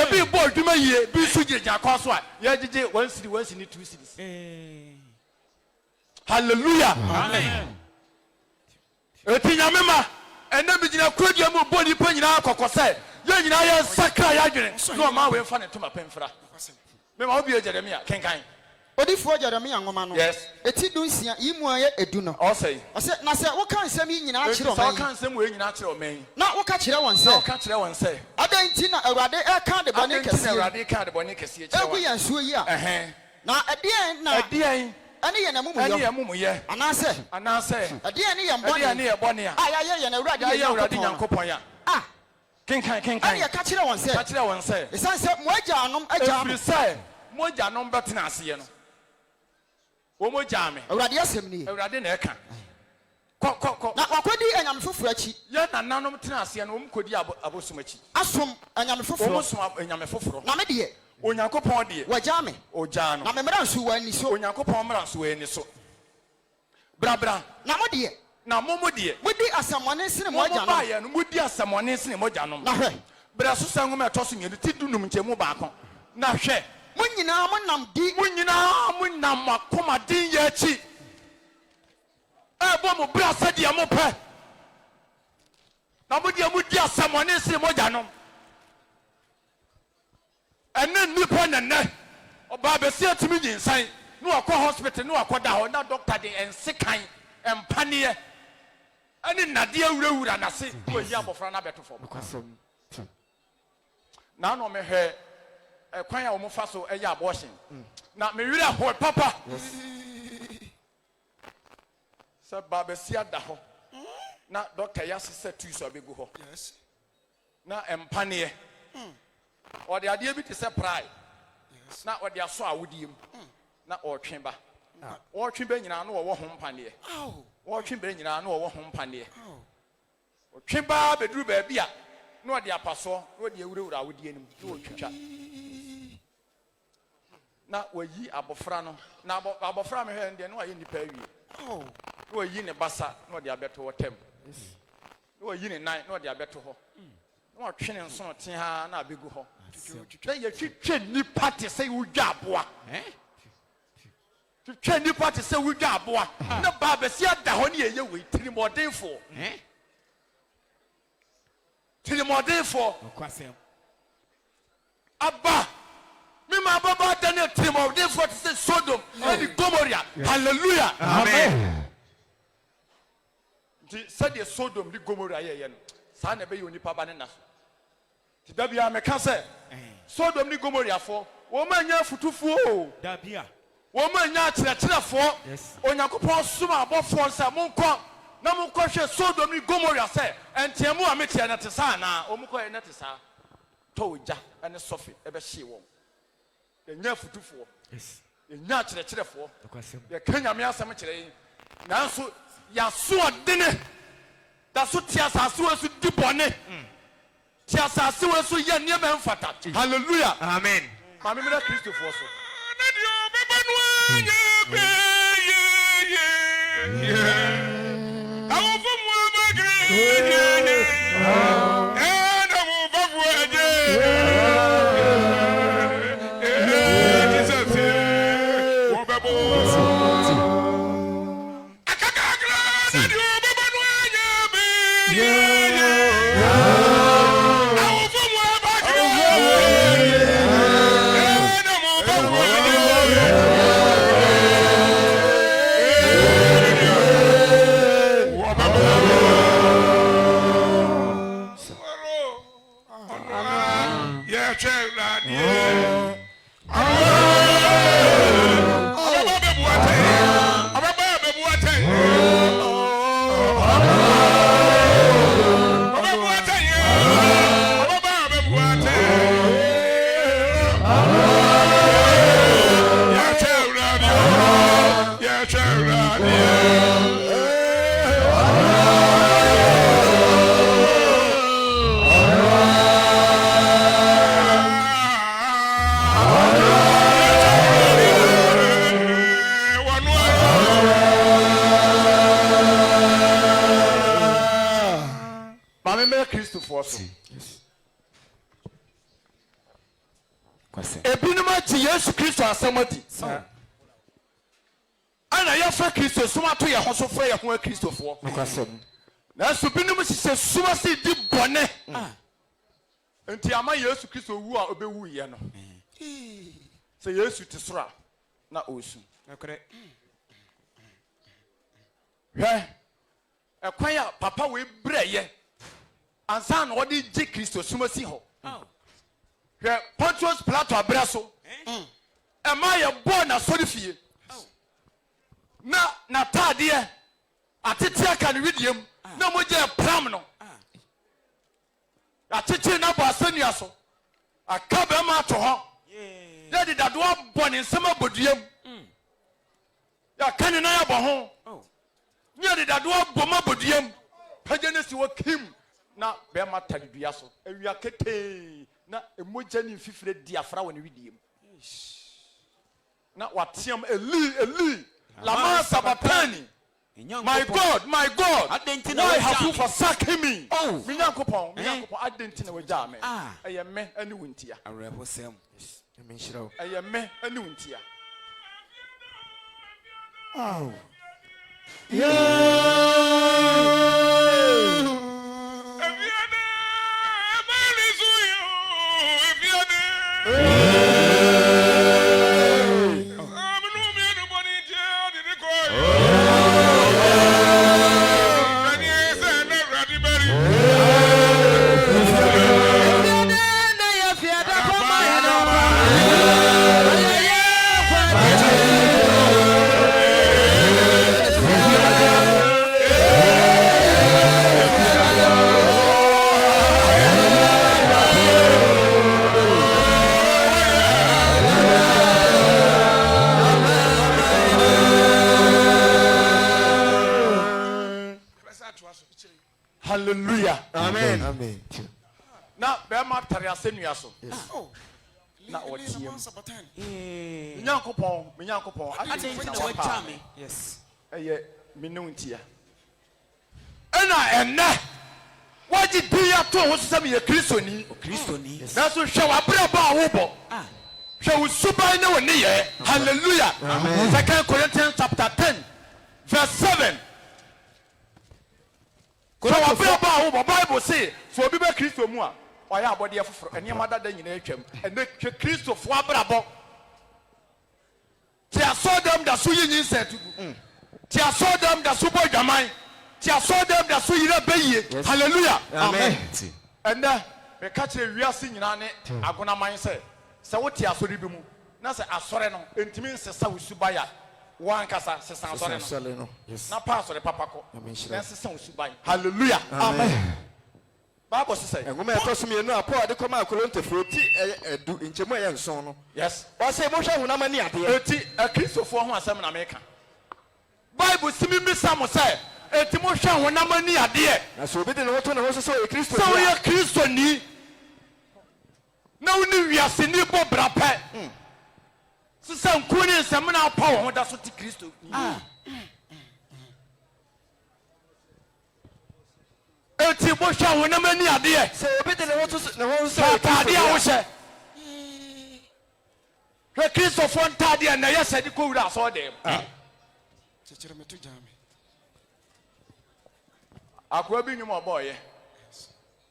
S1: ebi bɔ adwuma yie bi so gyinagyina kwan so a yɛgyegye 1 cedi 2 cedis hallelujah eti nyame ma ɛnɛ bi gyina kurodua mu bɔ nnipa nyinaa kɔkɔ sɛ yɛn nyinaa yɛ nsakra yɛadwene na ɔma wɛmfa ne ntoma pɛmfra mema wobie Jeremia kenkan
S4: odifoɔ Jeremia nwoma no
S1: yes
S4: eti dunsia yi mu ayɛ edu no
S1: ɔsɛ
S4: na sɛ woka nsɛm yi nyinaa kyerɛ
S1: ɔman
S4: ɔman
S1: ɔka nsɛm wɔ nyinaa kyerɛ ɔman
S4: na woka kyerɛ wɔn
S1: na
S4: sɛ
S1: ɔka kyerɛ wɔn sɛ
S4: adan nti na awurade ɛka de bɔne kɛseɛ
S1: awurade ka de bɔne kɛseɛ kyerɛ
S4: egu yɛn suo yi a na ɛdeɛn na
S1: ɛdeɛn
S4: ɛne yɛn
S1: ɛne
S4: amumuyɛ
S1: yɛ
S4: anaasɛ ɛdeɛn ne yɛn
S1: ɛdeɛn ne yɛ bɔne
S4: a yɛayɛ yɛn awurade
S1: yɛ awurade
S4: Nyankopɔn
S1: Nyankopɔn
S4: a
S1: kenkan
S4: ɛne yɛka kyerɛ wɔn
S1: ka
S4: sɛ
S1: kyerɛ wɔn sɛ
S4: ɛsiane sɛ mo agyanom agyaa
S1: ɛfiri
S4: me
S1: sɛ mogyanom bɛtena aseɛ no wɔn gyaa me
S4: awurade asɛm nie
S1: awurade na ɛka kɔ
S4: na wakɔdi anyame foforɔ akyi
S1: yɛ nananom tena aseɛ no wɔn kɔdi abosom akyi
S4: asom anyame
S1: wɔn
S4: foforɔ
S1: som anyame foforɔ
S4: na me deɛ
S1: onyankopɔn deɛ
S4: wɔagyaa me
S1: ogyaa no
S4: na memmara nso wɔ ani so
S1: onyankopɔn mmara nso wɔ ani so brabra
S4: na mo deɛ
S1: na momo deɛ
S4: modi asɛmmɔne sene mo
S1: mo
S4: agyanom
S1: baayɛ no modi asɛmmɔne sene mogyanom
S4: na hwɛ
S1: brɛ so sɛ nwoma ɛtɔ so mmienu ti dunum nkyɛmu baako na hwɛ
S4: mo nyinaa monam di
S1: mo nyinaa monam akomaden yɛ akyi ɛbɔ mo berɛ sɛdeɛ mopɛ na modeɛ modi asɛmmɔne sene mogyanom ɛne nnipa nɛnɛ ɔbaa bɛsi atumi nyinsan ne wakɔ hospital ne wakɔda hɔ na doctor de ɛnsekan ɛmpaneɛ ɛne nnadeɛ wurawura n'ase ne wayi abɔfra no abɛto fam na ano mehwɛ ɛkwan a wɔn fa so ɛyɛ abortion na mewerɛ hɔ papa sɛ baa bɛsi ada hɔ na doctor yɛ asesɛ tu so abɛgu hɔ na ɛmpaneɛ ɔde adeɛ bi te sɛ prae na ɔde aso awodie mu na ɔretwe ba ɔretwe ba nyinaa no wɔwɔ ho mpaneɛ ɔretwe ba nyinaa no wɔwɔ ho mpaneɛ ɔtwe ba bɛduru baabi a na ɔde apasoɔ na ɔde awurawura awodie no mu na ɔtwitwa na wɔyi abɔfra no na abɔfra mehwɛ no deɛ na wɔayɛ nnipa awie na wɔyi ne basa na ɔde abɛto hɔ tam na wɔyi ne nan na ɔde abɛto hɔ na wɔtwe ne nsono tea na abɛgu hɔ na yɛtwitwa nnipa te sɛ wodwa aboa twitwa nnipa te sɛ wodwa aboa na baa bɛsi ada hɔ ne yɛyɛ wei tirimɔdenfoɔ aba mema ababa da ne tirimɔdenfoɔ te sɛ Sodom ɛne Gomorrah hallelujah amen nti sɛdeɛ Sodom ne Gomorrah yɛyɛ no saa na ɛbɛyɛ onipa ba ne na so ti da bia meka sɛ Sodom ne Gomorrahfoɔ wɔn ma nya futufuo o da bia wɔn ma nya kyerɛkyerɛfoɔ onyankopɔn som abɔfoɔ sɛ monkɔ na monkɔ hwɛ Sodom ne Gomorrah sɛ ɛnteɛmu a meteɛ no te saa anaa wɔn kɔ yɛ ne te saa tɔ ogya ne sɔfe ɛbɛhye wɔn yɛnya futufoɔ yɛnya kyerɛkyerɛfoɔ yɛka nyame asɛm kyerɛ yɛn nanso yɛaso ɔdene da so te asase wɔ so di bɔne te asase wɔ so yɛ nneɛma mfata hallelujah amen maame mmerɛ kristofoɔ so
S2: Oh
S7: Ebinuma ti Yesu Kristo asamati. Ana ya fa Kristo suma to ye ho so fra ye ho Kristo fo. Na so binum sise suma si di bone. Enti ama Yesu Kristo wu a obewu ye no. Se Yesu ti sora na osu.
S2: Ekre.
S7: Hwe. Ekwan ya papa we breye. Ansa na odi ji Kristo suma si ho. Hwe Pontius Pilato abraso. Ema ye bo na sorifie. Na tade atete aka ne widiem na mo je pram no. Atete na bo asania so. Aka be ma to ho. Ya de dado abo ne nsema boduam. Ya kan na ya bo ho. Ya de dado abo ma boduam. Paje ne si wo kim na be ma tadua so. Awia kete na emoja ni fifire diafra wo ne widiem. Na watiam Eli Lama Sabatani. My God, why have you forsaken me? Oh, Minyankopon, I didn't know jam. I am me and wintia. I rebel Sam. I am me and wintia. Oh, hallelujah. Amen. Amen. Na be ma tare asenua so. Na otiem. Minyankopon,
S6: Adentin na wacha me.
S7: Yes. Eye minuntia. Ena enne. Waji dia to ho sesem ye Kristoni.
S6: Kristoni.
S7: Na so hwe wa bra ba wo bo. Hwe wo suban na woni ye. Hallelujah. Amen. 2 Corinthians chapter 10 verse 7. So the Bible say, so be Christo mu a oya abode afoforo ene amada nyina atwam ene Christo fo abrabo ti asodam da so yin setugu ti asodam da so bodwaman ti asodam da so yira beye. Hallelujah. Amen. Ene be ka kire wiase nyina ne agona man se wote asori bi mu na se asore no entimi nsesa usubaya one kasa sesan asore no na pastor papa ko na sesan usubaya. Hallelujah. Amen. Bible says ngoma etosumi enu apo ade koma akolonte froti edu nchemu eye nson no. Yes. O say mo hwe hunam ani ade eti kristofo ho asem na meka. Bible simi mi sam say eti mo hwe hunam ani ade na so obi de no to na ho so kristo. So ye kristo ni na uni wiase ni bo brape. Sisan kuni nsem na pa wo ho da so ti kristo. Eti bo hwa wona mani ade se obi de ne ho so ade a wo hye he Christopher ntade na ya sadi ko wura so dem chechere meto jame Akwa bi nyum oboye.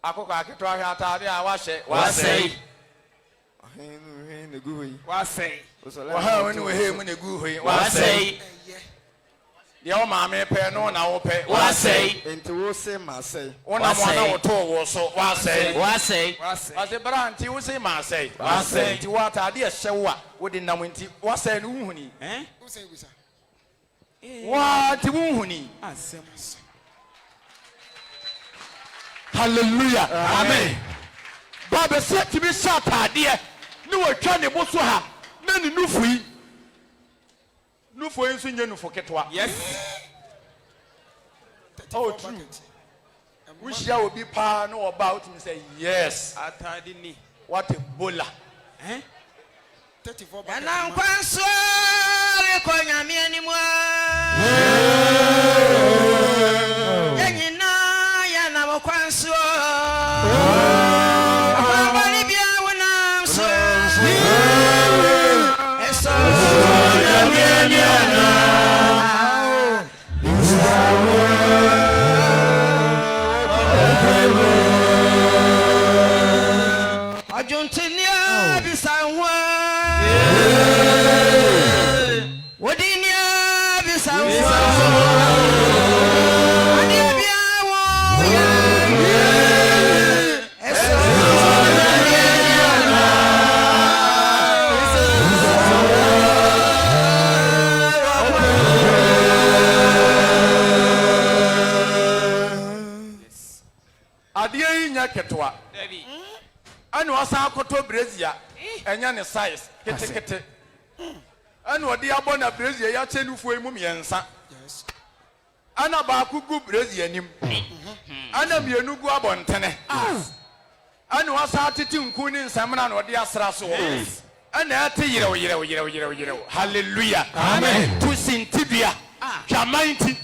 S7: Akoko aketo ahwe atade a wahye.
S6: Wasei.
S2: Ahen ne gu hoyi.
S8: Wasei.
S7: Waha woni we he mu ne gu hoyi.
S6: Wasei.
S7: Ye o ma me pe no na wo pe.
S6: Wasei.
S2: Enti wo se ma sei.
S7: Wona mo na wo to wo so. Wasei.
S6: Wasei.
S7: Ase branti wo se ma sei. Wasei. Ti wa atade a hye wo a wo de nam nti wasei no hunhuni.
S4: Who say we say?
S7: Wa ti hunhuni. Hallelujah. Amen. Baba set to be shot idea. No one trying to boss her. None no free. No for you, no for Ketwa.
S8: Yes.
S7: Oh, true. We shall be pa know about him. Say yes.
S8: Atadini.
S7: What a bola.
S4: 34
S9: And I'm quite sorry, Konya me anymore. I'm quite sorry.
S7: Ketwa. Anu asa akoto Brazil enya ne size kete. Anu odi abona Brazil ya chenufu emu miensa.
S4: Yes.
S7: Ana ba kugu Brazil anim. Ana mienu gu abontene. Anu asa atiti nku ni nsamna na odi asra so. Ana ate yire. Hallelujah. Amen. Tu sintibia. Jamanti.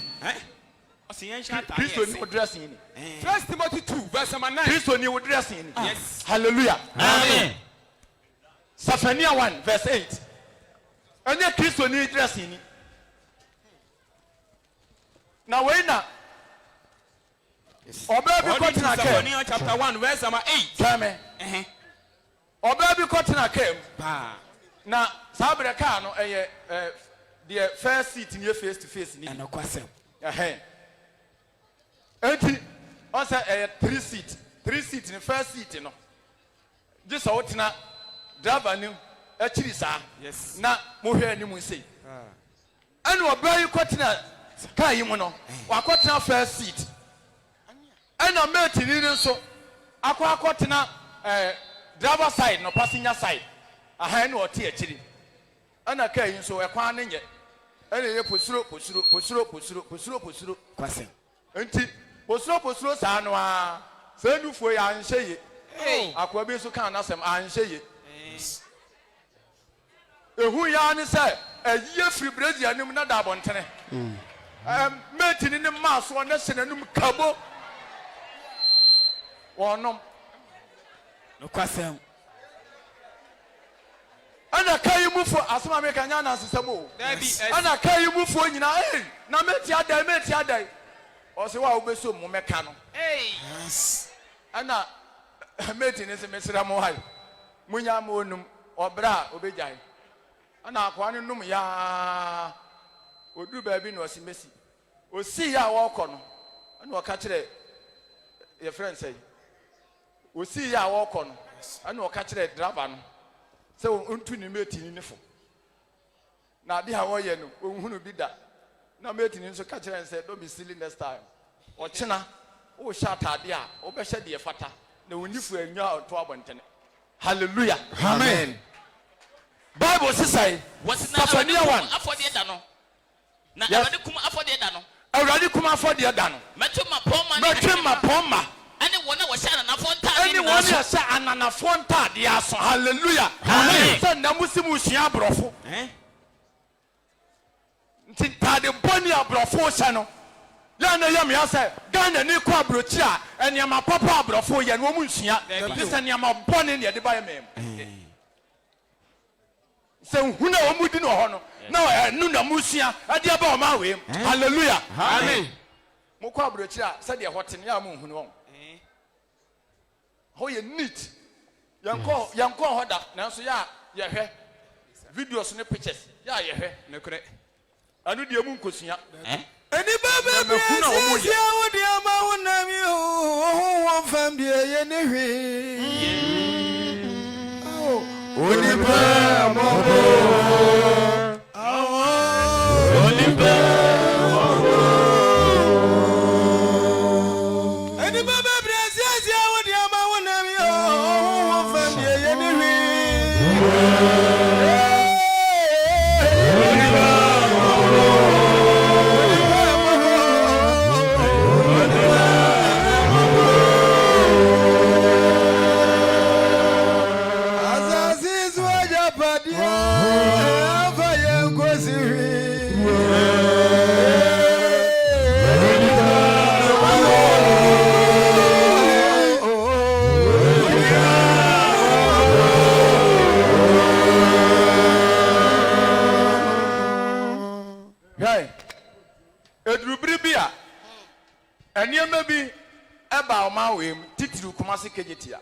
S7: Kristo ni dressing ni.
S8: 1 Timothy 2 verse 9.
S7: Kristo ni dressing ni.
S8: Yes.
S7: Hallelujah.
S6: Amen.
S7: Zephaniah 1 verse 8. Anya Kristo ni dressing ni. Na wena. Oba bi kotina ke.
S8: Zephaniah chapter 1 verse 8.
S7: Tame. Oba bi kotina ke. Na sabre ka no eye the first seat ni face to face ni.
S8: And kwasem.
S7: Enti on say 3 seat in the first seat no just otina driver ni achiri sa
S8: Yes.
S7: na mo hwe ani mu sei anu obai kwatina kai mu no wakotina first seat ana mate ni nso akwatina driver side no passenger side aha na oti achiri ana kai nso ekwan ne nye ana ye posuro
S8: Kwasem.
S7: enti posuro sa no a se nufuo ya anhye ye akwa bi so kan na sem anhye ye ehu ya ne se ayiye free Brazil anim na da abontene mate ni ne maso na se nanum kabo wonom
S8: No kwasem.
S7: ana kai mufo asoma me kan nya na sesemo ana kai mufo nyina na mate adai o se wa obeso mu meka no
S4: Yes.
S7: ana mate ni se mesira mo hai munya mo onum obra obejai ana akwa ne num ya odu ba bi no osimesi osi ya wo kọ no ana o ka kire ye friend say osi ya wo kọ no ana o ka kire driver no se ontu ni mate ni nefo na de ha wo ye no ohunu bi da na mate ni nso ka kire say don't be silly next time o china o sha tade a o be hye de fata na wonifu anwa oto abontene. Hallelujah.
S2: Amen.
S7: Bible says
S6: Zephaniah 1 afode da no na awade kum afode da no
S7: awurade kum afode da no
S6: metuma poma ani wona wo sha na fonta
S7: ani wona sha anana fonta de aso. Hallelujah. Amen. So na musimu hia brofo nti tade boni abrofo sha no ya na yam ya say Ghana ni kwa brochi a eniama papa abrofo ye no mu nhia this eniama boni ne de ba yem se huna omudi no ho no na nu na musia ade aba o ma we. Hallelujah.
S8: Amen.
S7: Moko abrochira said the hot in Yamu. How you neat. Young call her that now so ya videos and pictures. Ya no correct. I do the moon kusia.
S2: Any baby, what the amount of you who from the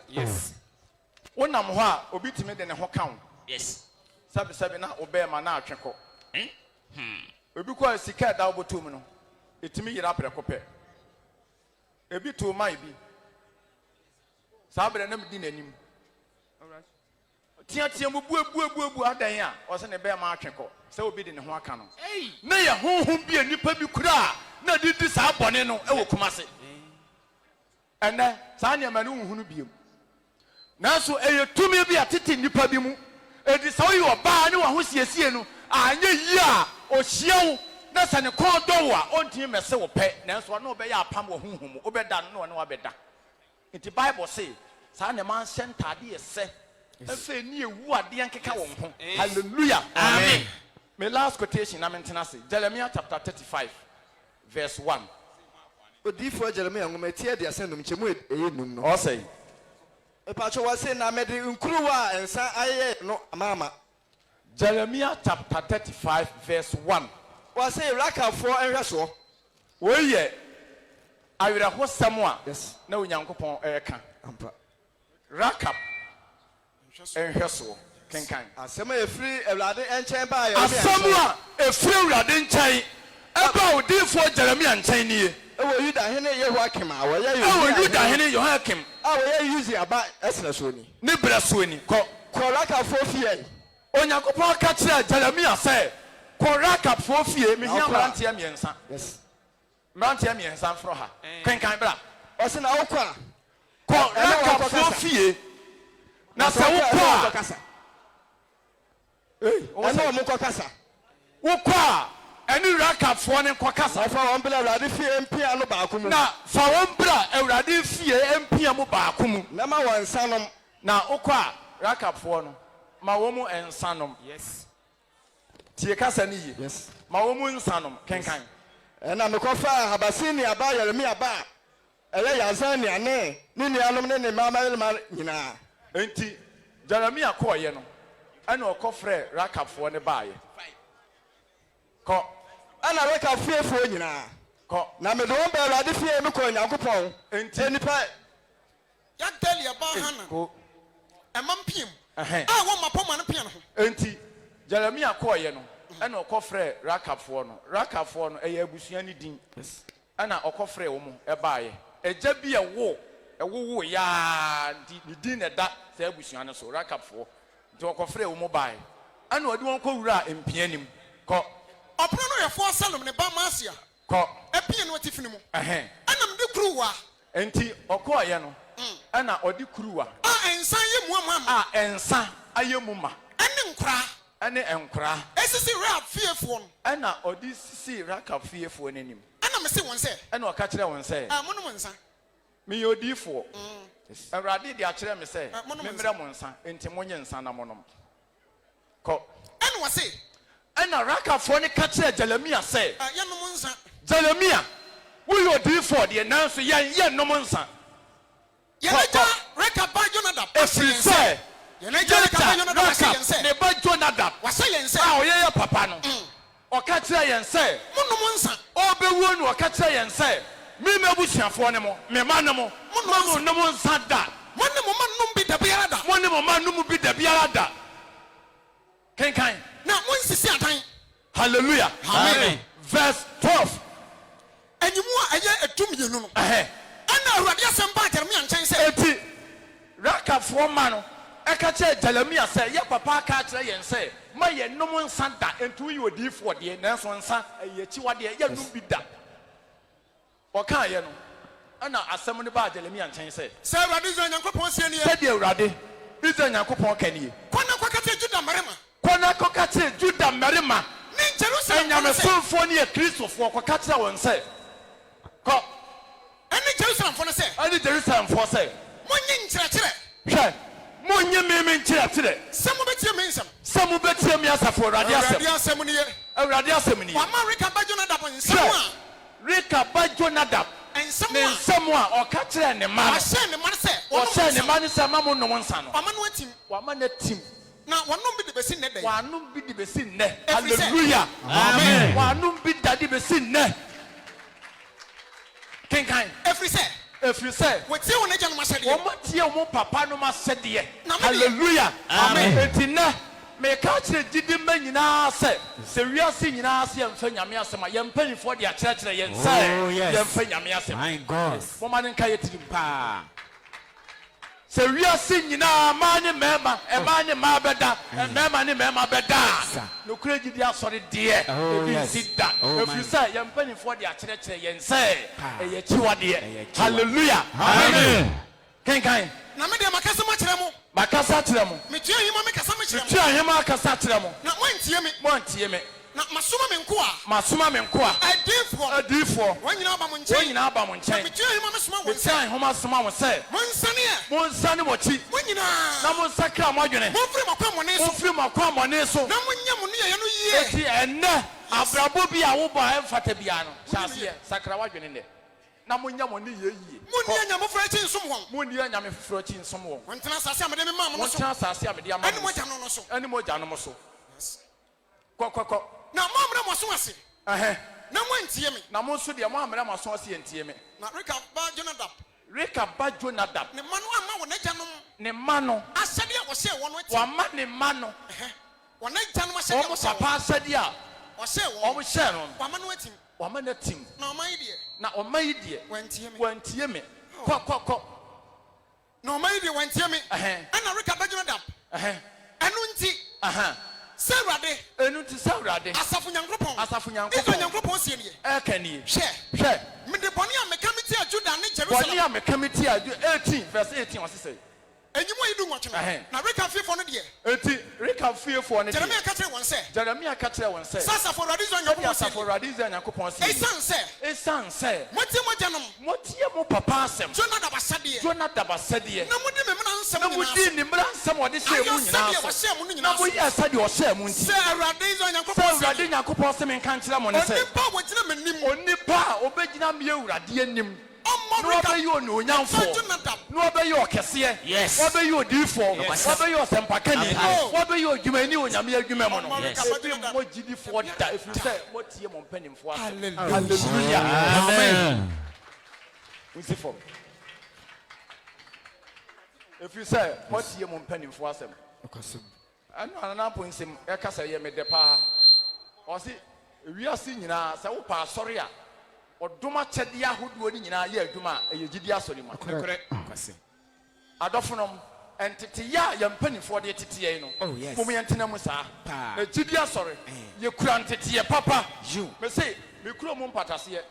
S7: Yes. One namwa obitime de ne ho kan.
S6: Yes.
S7: Sabe na obey ma na atweko. Obi kwa sika da obotum no. Etimi yira prekope. Ebi to mai bi. Sabre na medi nanim. Alright. Tia mu bu adan a o se ne be ma atweko. Se obi de ne ho aka no. Na ye honhom bi anipa bi kura na didi sa bone no e wo kumase. Ene sa ne ma no hunu biem. Nanso eye tumi bi atete nipa bi mu edi sa oyi oba ne wa ho siesie no anya yi a ohiew na sa ne kon do wa ontin mese wo pe nanso na obe ya apam wo honhom obeda no ne wa beda. Nti Bible say sa ne man sentade ese efe ni ewu ade ankeka wo ho. Hallelujah. Amen. My last quotation na mentena say Jeremiah chapter 35 verse 1.
S2: Odifo Jeremiah ngometie de asendum chemu eyenum no.
S7: O say
S2: Epacho was saying na mede nkruwa ensa aye no mama.
S7: Jeremiah chapter 35 verse 1.
S2: Was say raka for enhweso.
S7: Wo ye awira ho samwa.
S2: Yes.
S7: Na onyankopon eka.
S2: Ampa.
S7: Rakap enhweso kenkan.
S2: Asema efri ewlade enchen ba ye.
S7: Asamwa efri ewlade nchen. Eba odifo Jeremiah nchen niye.
S2: Ewo Yuda hene Yehoakim a wo ye
S7: Yuda hene Yehoakim
S2: a wo ye use aba esna so ni
S7: ne braso ni ko
S2: raka fo fie
S7: onyankopon ka kire Jeremiah say ko raka fo fie me hia mrantie miensa. Yes, mrantie miensa fro ha kenkan bra
S2: o se na wo kwa
S7: ko raka fo fie na se wo kwa
S2: kasa ana mo ko kasa
S7: wo kwa any raka for ne kwakasa
S2: fa won bla awrade fie mpia no ba akumu
S7: na fa won bra awrade fie mpia mu ba akumu
S2: na ma won sanom
S7: na okwa raka for no ma wo mu ensanom. Yes, tie kasa ni yi.
S2: Yes,
S7: ma wo mu ensanom kenkan
S2: na me ko fa habasini aba Yeremia ba ele yazani ane ni nuanom ne mama elma nyina
S7: enti Jeremia ko ye no ana okofre raka for ne baaye ko
S2: ana raka fiefo nyina
S7: ko
S2: na me do won ba awrade fie me ko nyankopon
S7: enti
S4: nipa ya tell ya ba hana ko emampiem wo mapoma no pia no
S7: enti Jeremia ko ye no ana okofre rakafo no eye abusua ni din ana okofre wo mu e baaye eja bi ewo ya di din ne da se abusua no so rakafo nti okofre wo mu baaye ana odi won ko wura empianim ko
S4: opro no ye for salom ne ba masia
S7: ko
S4: epie no tifini mu ana mde kruwa
S7: enti okoye no ana odi kruwa
S4: ensan ye mu ama
S7: ensa ayemu ma
S4: ene
S7: enkra
S4: esisi rap fiefo no
S7: ana odi sisi raka fiefo nenim
S4: ana me se won se
S7: ana o ka kire won se
S4: mo no monsa
S7: me yodifo awrade di a kire me se me mre monsa enti monye nsa na monom ko
S4: ene wo se
S7: ana raka fo ne ka kire Jeremia se
S4: ye no monsa
S7: Jeremia wo yodifo de na so ye no monsa
S4: ye na ja raka ba Jonadab
S7: se
S4: ye na ja raka ba Jonadab se
S7: ne ba Jonadab
S4: wa se yen se
S7: o ye papa no o ka kire yen se
S4: mo no monsa
S7: o be wo no o ka kire yen se me busuafoɔ ne mo me ma ne mo mo no mo nsa da
S4: mo ne mo ma nom bi da biara da
S7: mo ne mo ma nom bi da biara da kenkan
S4: na mo nsisi atan
S7: hallelujah
S4: amen
S7: verse 12
S4: enyimu a eye etum yenu no ana awurade asɛm ba Jeremia nkyɛn sɛ
S7: eti rakafoɔ ma no ɛka kyerɛ Jeremia sɛ yɛ papa aka kyerɛ yɛn sɛ ma yɛ nom nsa da entu yi odiifoɔ deɛ nanso nsa ɛyɛ akyiwadeɛ yɛ nom bi da ɔka yɛ no ana asɛm no ba Jeremia nkyɛn sɛ
S4: awurade Israel Nyankopɔn sie nie
S7: sɛ deɛ awurade Israel Nyankopɔn ka nie
S4: kɔna kɔkate Juda mmarima
S7: kɔna kɔkate Juda mmarima
S4: ne Jerusalem
S7: nyamesomfoɔ ne yɛ kristofoɔ kɔka kyerɛ wɔn sɛ kɔ
S4: ɛne Jerusalem fo no sɛ
S7: ɛne Jerusalemfoɔ sɛ
S4: monye nkyerɛkyerɛ
S7: hwɛ monye me nkyerɛkyerɛ
S4: sɛ mobɛtie me nsɛm
S7: sɛ mobɛtie me asafo awurade
S4: asɛm nie
S7: awurade asɛm nie
S4: wama Reka ba Jonadab nsɛm a
S7: Reka ba Jonadab
S4: nsɛm
S7: ne nsɛm a ɔka kyerɛ ne ma no
S4: ɔhyɛ ne ma no sɛ
S7: ɔhyɛ ne ma no sɛ ma mo nom nsa no
S4: wama no atim
S7: wama no atim
S4: na wɔnom bi de bɛsi nnɛ dɛ
S7: wanom bi de bɛsi nnɛ
S4: Every say.
S7: hallelujah
S1: Amen.
S7: wanom bi da de bɛsi nnɛ kenkan
S4: ɛfiri sɛ
S7: ɛfiri sɛ
S4: wɔtie wɔn agya nom ahyɛdeɛ
S7: wɔmatie mo papa nom asɛdeɛ
S4: Na me deɛ-
S7: hallelujah
S1: Amen.
S7: enti nnɛ meka kyerɛ gyidi mma nyinaa sɛ wiase nyinaa sɛ yɛmfa nyame asɛm a yɛn mpanimfoɔ de akyerɛkyerɛ yɛn
S1: Oh,
S7: sɛ
S1: yes.
S7: yɛmfa nyame asɛm
S1: My God.
S7: mɔma ne nka yɛ tirim paa sɛ wiase nyinaa maa ne mmarima ɛmaa ne mmaa bɛda mmarima ne mmarima bɛda
S1: Sir.
S7: nokura gyidi asɔre deɛ
S1: Oh,
S7: ebi
S1: yes.
S7: nsi da
S1: Oh,
S7: ɛfiri
S1: my.
S7: sɛ yɛn mpanimfoɔ de akyerɛkyerɛ yɛn sɛ ɛyɛ akyiwadeɛ
S1: Ɛyɛ akyiwadeɛ.
S7: hallelujah
S1: Amen.
S7: kenkan
S4: na me deɛ makasa makyerɛ mo
S7: makasa kyerɛ mo
S4: metua hima mekasa mekyerɛ mo
S7: tua hema akasa kyerɛ mo
S4: na moantie me
S7: moantie me
S4: na masoma me nko a
S7: masoma me nko a
S4: adiifoɔ
S7: adiifoɔ
S4: wɔn nyinaa ba mo
S7: wɔn
S4: nkyɛn
S7: nyinaa ba mo
S4: na
S7: nkyɛn
S4: metua hima mesoma wɔn
S7: metia
S4: sɛ
S7: nhoma soma mo sɛ
S4: monsane ɛ
S7: monsane mo akyi
S4: mo nyinaa
S7: na monsakra mo adwene
S4: momfiri mo akwammɔne so
S7: momfiri mo akwammɔne so
S4: na monyɛ mo nneyɛeɛ no yie
S7: eti ɛnnɛ abrabɔ bi a wobɔ a ɛmfata biara no hyɛ aseɛ sakra w'adwene nnɛ na monyɛ mo ne yie
S4: monni anyamoforo akyi nsom wɔn
S7: monni anyame foforɔ akyi nsom wɔn
S4: wɔntena asase a mede me maa mo no so
S7: montena asase a mede ama
S4: ɛne
S7: mo
S4: mogya no no so
S7: ɛne mo agyanom so kɔ
S4: na moammrɛ mo so ase
S7: ɛhɛ
S4: na moantie me
S7: na mo nso deɛ moammrɛ mo aso ase yɛntie me
S4: na Reka ba Jonadab
S7: Reka ba Jonadab
S4: ne ma no amma wɔn agyanom
S7: ne ma no
S4: ahyɛdeɛ a wɔhyɛɛ wɔn no ati
S7: wama ne ma no
S4: wɔn agyanom ahyɛdeɛ a
S7: wɔn
S4: wɔhyɛɛ
S7: papa ahyɛdeɛ a
S4: wɔn ɔhyɛɛ
S7: wɔn
S4: wɔn
S7: hyɛ no
S4: wama no atim
S7: wama no atim
S4: na ɔman yi deɛ
S7: na ɔma yi deɛ
S4: wɔantie me
S7: wantie me kɔ
S4: na ɔman yi deɛ wɔantie me
S7: Ɛhɛn.
S4: ɛna Reka ba Jonadab
S7: ɛhɛn
S4: ɛno nti
S7: ɛhɛn
S4: sɛ Awurade
S7: ɛnu ti sɛ awurade
S4: asafo Nyankopɔn
S7: asafo
S4: Israel
S7: nyankopɔn
S4: Nyankopɔn sie nie
S7: ɛka nie
S4: hwɛ
S7: hwɛ
S4: mede bɔne a meka mete a Juda ne
S7: wɔne
S4: Jerusalem
S7: a meka me ti a 18 verse 18 ɔse sɛ
S4: enyimu yi du nwɔtwe no
S7: Ɛhɛn.
S4: na Reka fiefoɔ no deɛ
S7: enti Reka fiefoɔ ne deɛ
S4: Jeremia ka kyerɛ wɔn sɛ
S7: Jeremia ka kyerɛ wɔn sɛ
S4: sɛ asafo Awurade Israel
S7: sɛdeɛ
S4: Nyankopɔn sie
S7: asafo awurade Israel nyankopɔn se
S4: ɛsiane sɛ
S7: ɛsiane sɛ
S4: motie mogyanom
S7: motie mo papa asɛm
S4: Jonadab ahyɛdeɛ
S7: Jonadab asɛdeɛ
S4: na modi me mmara nsɛm
S7: na
S4: nyinaa
S7: modi ne mmara nsɛm a ɔde hyɛɛ mu
S4: ayɔ
S7: nyinaa
S4: sɛdeɛ
S7: so
S4: wɔhyɛɛ mo no
S7: na
S4: nyinaa so
S7: moyɛ sɛdeɛ ɔhyɛɛ mu nti
S4: sɛ Awurade Israel
S7: sɛ
S4: Nyankopɔn
S7: awurade
S4: sie
S7: nyankopɔn se menka nkyerɛ mo ne sɛ
S4: onipa a wɔgyina m'anim
S7: onipa a obɛgyina me awurade anim
S4: ɔmmɔ
S7: na
S4: Reka
S7: wabɛyɛ
S4: ba
S7: onuonyamfoɔ
S4: Jonadab
S7: na wabɛyɛ ɔkɛseɛ
S1: Yes.
S7: wabɛyɛ odiifoɔ
S1: Yes.
S7: wabɛyɛ ɔsɛmpakani
S4: Amen.
S7: wabɛyɛ odwumani wɔ nyame adwuma mu no
S4: Ɔmmɔ Reka ba
S7: ebi
S4: Jonadab.
S7: mmɔ gyidifoɔ da ɛfiri sɛ motie mo mpanimfoɔ asɛm
S4: Hallelujah.
S7: hallelujah nsi fam ɛfiri sɛ motie mo mpanimfoɔ asɛm ɛno ananapo nsɛm ɛka sɛ yɛ mede paa ɔse wiase nyinaa sɛ wopɛ asɔre a ɔdom akyɛdeɛ ahodoɔ no nyinaa yɛ adwuma a ɛyɛ gyidi asɔre mu adɔfonom ɛnteteyɛ a yɛn mpanimfoɔ de teteyɛ yi no
S1: Oh, yes.
S7: mom yɛntena mu saa
S1: Paa.
S7: na gyidi asɔre yɛkura nteteyɛ papa
S1: You.
S7: me se mekura mu mpataseɛ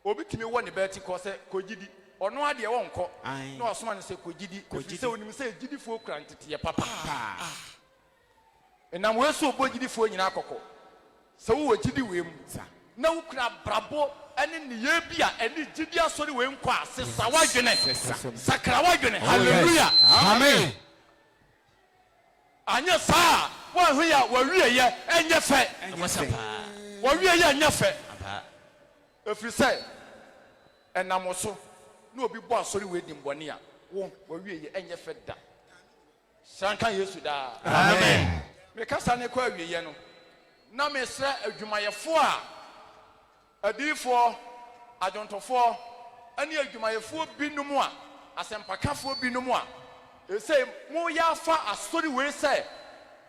S7: obi tumi wɔ ne bɛati kɔ sɛ kɔgyidi ɔno adeɛ wɔnkɔ
S1: Aye.
S7: na ɔsoma no sɛ kɔgyidi ɛfiri sɛ onim sɛ gyidifoɔ kura nteteyɛ papa ɛnam wei so ɔbɔ gyidifoɔ nyinaa kɔkɔ sɛ wowɔ gyidi wei mu na wokura brabɔ ɛne nneyɛ bi a ɛne gyidi asɔre wei nkɔ a sesa w'adwene sakra w'adwene hallelujah
S1: Amen.
S7: anyɛ saa a woahu yɛ a wawieyɛ ɛnyɛ fɛ wawieyɛ ɛnyɛ fɛ ɛfiri sɛ ɛnam wo so na obi bɔ asɔre wei di mbɔne a wo wawieyɛ ɛnyɛ fɛ da sanka yesu daa
S1: Amen.
S7: mekasa ne kɔ awieɛ no na mesrɛ adwumayɛfoɔ a adiifoɔ adwontofo ani adwumayefo binom a asempakafo binom a say mo ya fa asori we say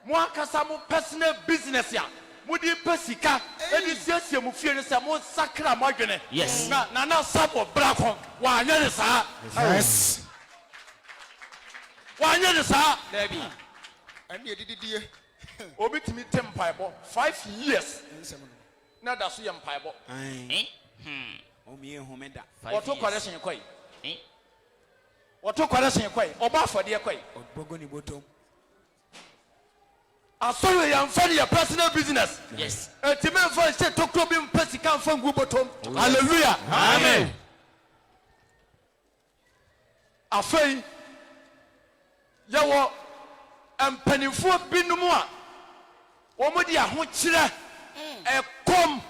S7: mo akasa mo personal business ya mo di pesika edi siesie mo fie ne say mo sakra mo adwene
S6: Yes.
S7: na sabo brakon wa anya ne sa
S1: Yes.
S7: wa anya ne sa
S8: Dabi.
S4: ɛne ɛdididie
S7: obi timi tem paibo 5 years na da so ye mpaibo
S8: Omi ehumeda.
S7: woto correction koi
S6: Eh?
S7: woto correction koi oba afode koi
S8: Obogo ni botom.
S7: asori ya mfani ya personal business
S6: Yes.
S7: etime mfa se tokro bi mpesika mfa ngu botom hallelujah
S1: Amen.
S7: afei yawo empanifo binom a womo di ahokyere ekom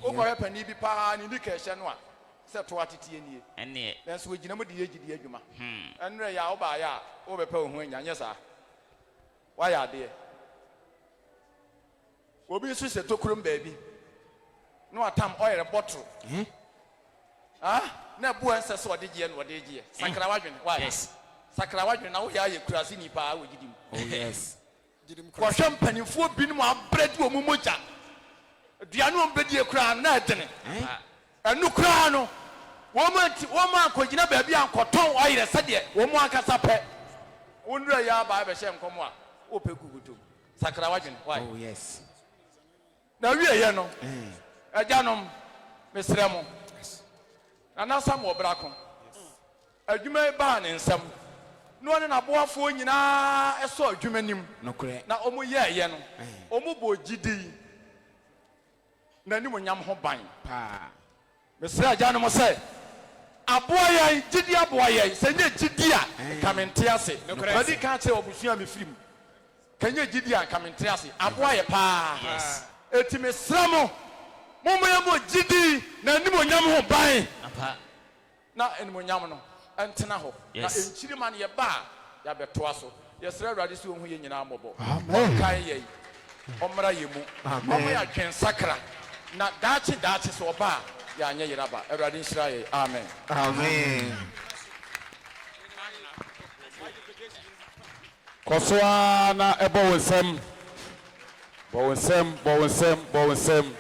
S7: okoye pani bi pa ni nika ehye no a se to atete nie
S6: Ene.
S7: nanso wogina mo di yegidi adwuma enre ya oba ya wo bepa ohu anya nye sa wa ya de obi so se tokrom baabi no atam oyere bottle na bu anse so ode gie no ode gie sakra wadwene wa
S6: Yes.
S7: sakra wadwene na wo ya ye kurase ni pa wo gidim
S8: Oh yes.
S7: ko hwe mpanimfo binom abredi wo mumogya aduane wo mbedi ekura na adene anu kura no wo ma akogina baabi ankoton oyere sede wo mu akasa pe wonura ya ba be hye nkomo a wo pe gugutum sakra wadwene wa
S8: Oh yes.
S7: na wie ye no agyanom mesremo ana sam obrakon adwuma ba ne nsam no ne na boafo nyina eso adwuma nim
S8: Nokure.
S7: na omo ye no omo bo gidi na nim nyam ho ban
S8: Pa.
S7: mesra agyanom se aboya gidi aboya se nye gidi a kamente ase odi ka che obusua me firim kanye gidi a kamente ase aboya pa
S6: Yes.
S7: eti mesramo mo gidi na nim nyam ho ban
S6: Apa.
S7: na enimonyam no entena ho na
S6: Yes.
S7: enchiri man ye ba ya betoa so yesra awurade si ohun ye nyina mobo
S1: Amen.
S7: kan ye omra ye mu omo ya twen sakra na dachi so ba ya anya yiraba awurade nshira ye amen
S8: Amen.
S1: Koswa na ebo wonsem. Bo wonsem.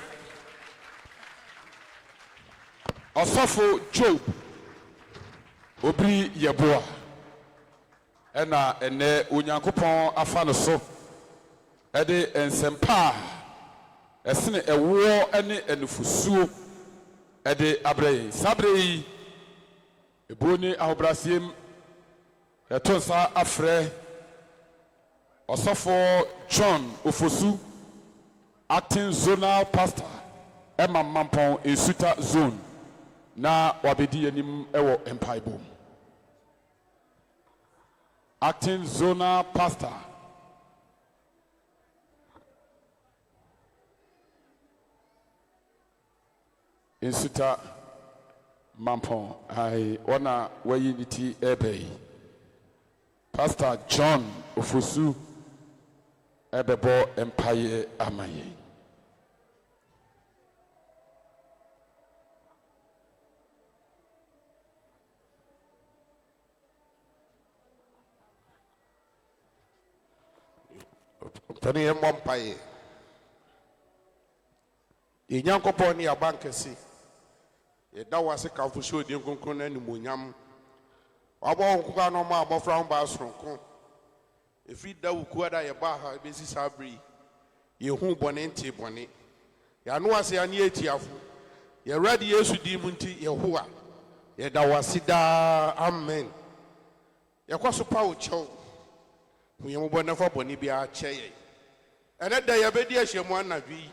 S1: Osofo Job. Obri yeboa. Ena ene onyankopon afa no so. Ede ensempa. Esene ewo ene enufusuo. Ede abrei. Sabrei. Eboni ahobrasiem. Etonsa afre. Osofo John Ofosu, acting zonal pastor, Emma Mampon in Suta zone. Na wabedi enim ewo empaibo. Acting zonal pastor. In Suta Mampon. I wanna wayiniti ebe. Pastor John Ofosu. Ebebo Empire Amaye.
S10: Tani yɛmmɔ mpaeɛ yɛnyankopɔn ne yɛaba nkɛse yɛda wo ase kamfo hyɛ odin kronkron no animonyam wabɔ wo nkoka no ma abɔfra ho baa soronko ɛfiri da wo kua da yɛbaa ha bɛsi saa bere yi yɛhu bɔne nte bɔne yɛano ase ane yɛatiafo yɛwurade yesu din mu nti yɛho a yɛda wo ase daa amen yɛkɔ so pa wo kyɛw hu yɛ mobɔ nafa bɔne biara kyɛ yɛn ɛnɛ da yɛbɛdi ahyiamu anadwo yi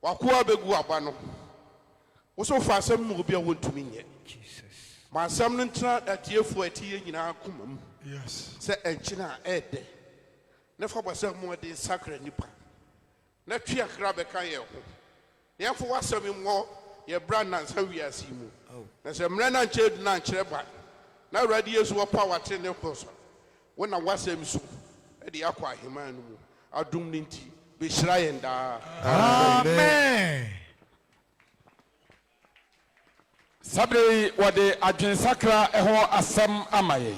S10: wakoa bɛgu aba no wo so fa asɛm mu obi a wɔntumi nyɛ ma asɛm no ntena atiefoɔ ati yɛ nyinaa koma mu sɛ ɛnkyena a ɛɛdɛ ne fa bɔ sɛ mmɔden sakra nnipa na twe akra bɛka yɛn ho na yɛmfo w'asɛm mmɔ yɛbra nnansa wiase yi mu na sɛ mmerɛ no ankyerɛ du no ankyerɛ ba na awurade yesu wɔpa wate ne kɔ so wo na w'asɛm so ɛde akɔ ahemman no mu adom no nti bɛhyira yɛn daa
S2: Amen.
S3: Sabre wade adwensakra eho asem amaye.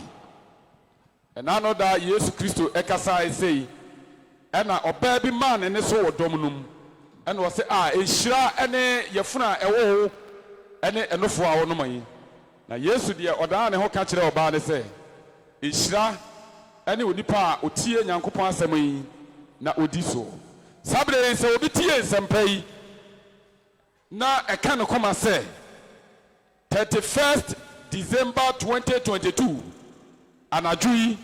S3: Enano da Yesu Kristo ekasa esei. Ena oba bi man ne so wodom num. Ena wo se enhira ene yefuna ewo ene enofo a wonom yi. Na Yesu de oda ne ho ka kire oba ne se enhira ene onipa a otie Nyankopɔn asem yi na odi so. Sabre se obi tie nsɛmpa yi na eka ne koma se 31st December 2022 anadui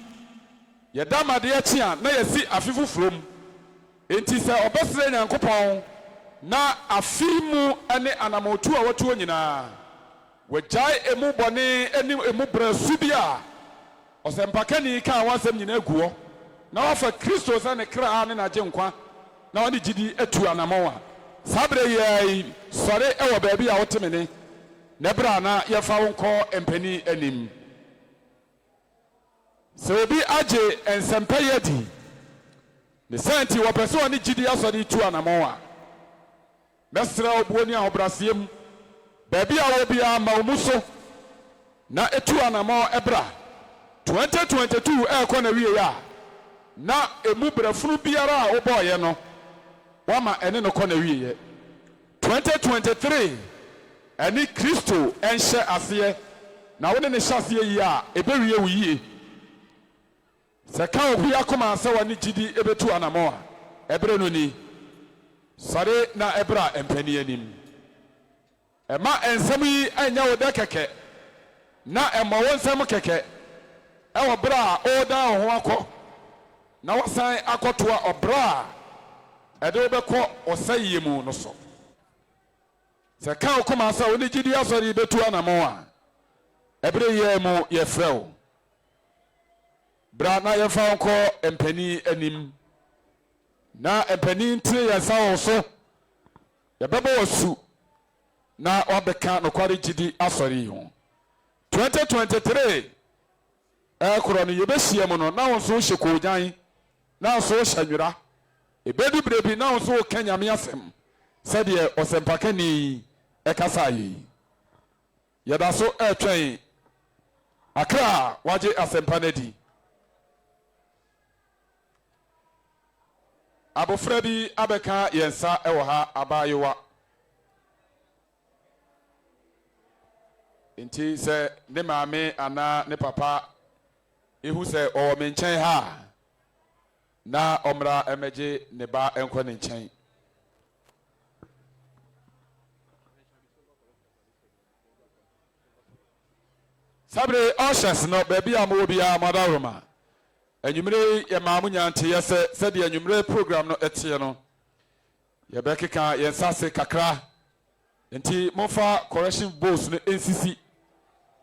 S3: yedamade achia na yesi afifu from enti se obesere Nyankopɔn na afimu ene anamotu a watu nyina wejai emu bone eni emu brasu bia osempakani ka wansem nyina guo na wafa Kristo sa ne kra ne na nkwa na wani gidi etu anamowa sabre ye sore ewo baabi a wotemene nebra na yefa wonko empani anim se obi age ensempa yedi ne senti wo pese oni gidi asori tu anamowa mesra obuoni a obrasiem baabi a wo bia ma omuso na etu anamo ebra 2022 ekọ na wiye ya na emu brafunu biara a wo boye no wama ene no kọ na wiye 2023 eni Kristo enhye aseye na wone ne hyaseye yi a ebewiye wiye se ka obi akoma ase wani gidi ebetu anamo a ebre no ni sare na ebra empani anim ema ensem yi anya wo de keke na ema wo nsem keke ewo bra o da ho akọ na wasan akotoa obra ede obekọ osayiye mu no so se ka okoma asa oni gidi asori betu anamo a ebre ye mu ye frɛw bra na ye fa onko empani anim na empani ntire ye sa wo so ye bebo wasu na obeka no kwari gidi asori ho 2023 ekoro no yebehia mu no na wonso hyeko gyan na so hyanwira ebedu brebi na wonso kanyame asem sɛdeɛ ɔsɛmpakani ɛkasa yi yɛda so ɛtwɛn akra wagye asɛmpa no di abofra bi abɛka yɛnsa ɛwɔ ha abayewa nti sɛ ne maame anaa ne papa ihu sɛ ɔwɔ me nkyɛn ha na ɔmra ɛmɛgye ne ba ɛnkɔ ne nkyɛn sabre ushers no baby amowo bia madaroma enyumire ye maamu nyante yese sede enyumire program no etie no ye bekeka ye nsase kakra enti mofa correction boss no nsisi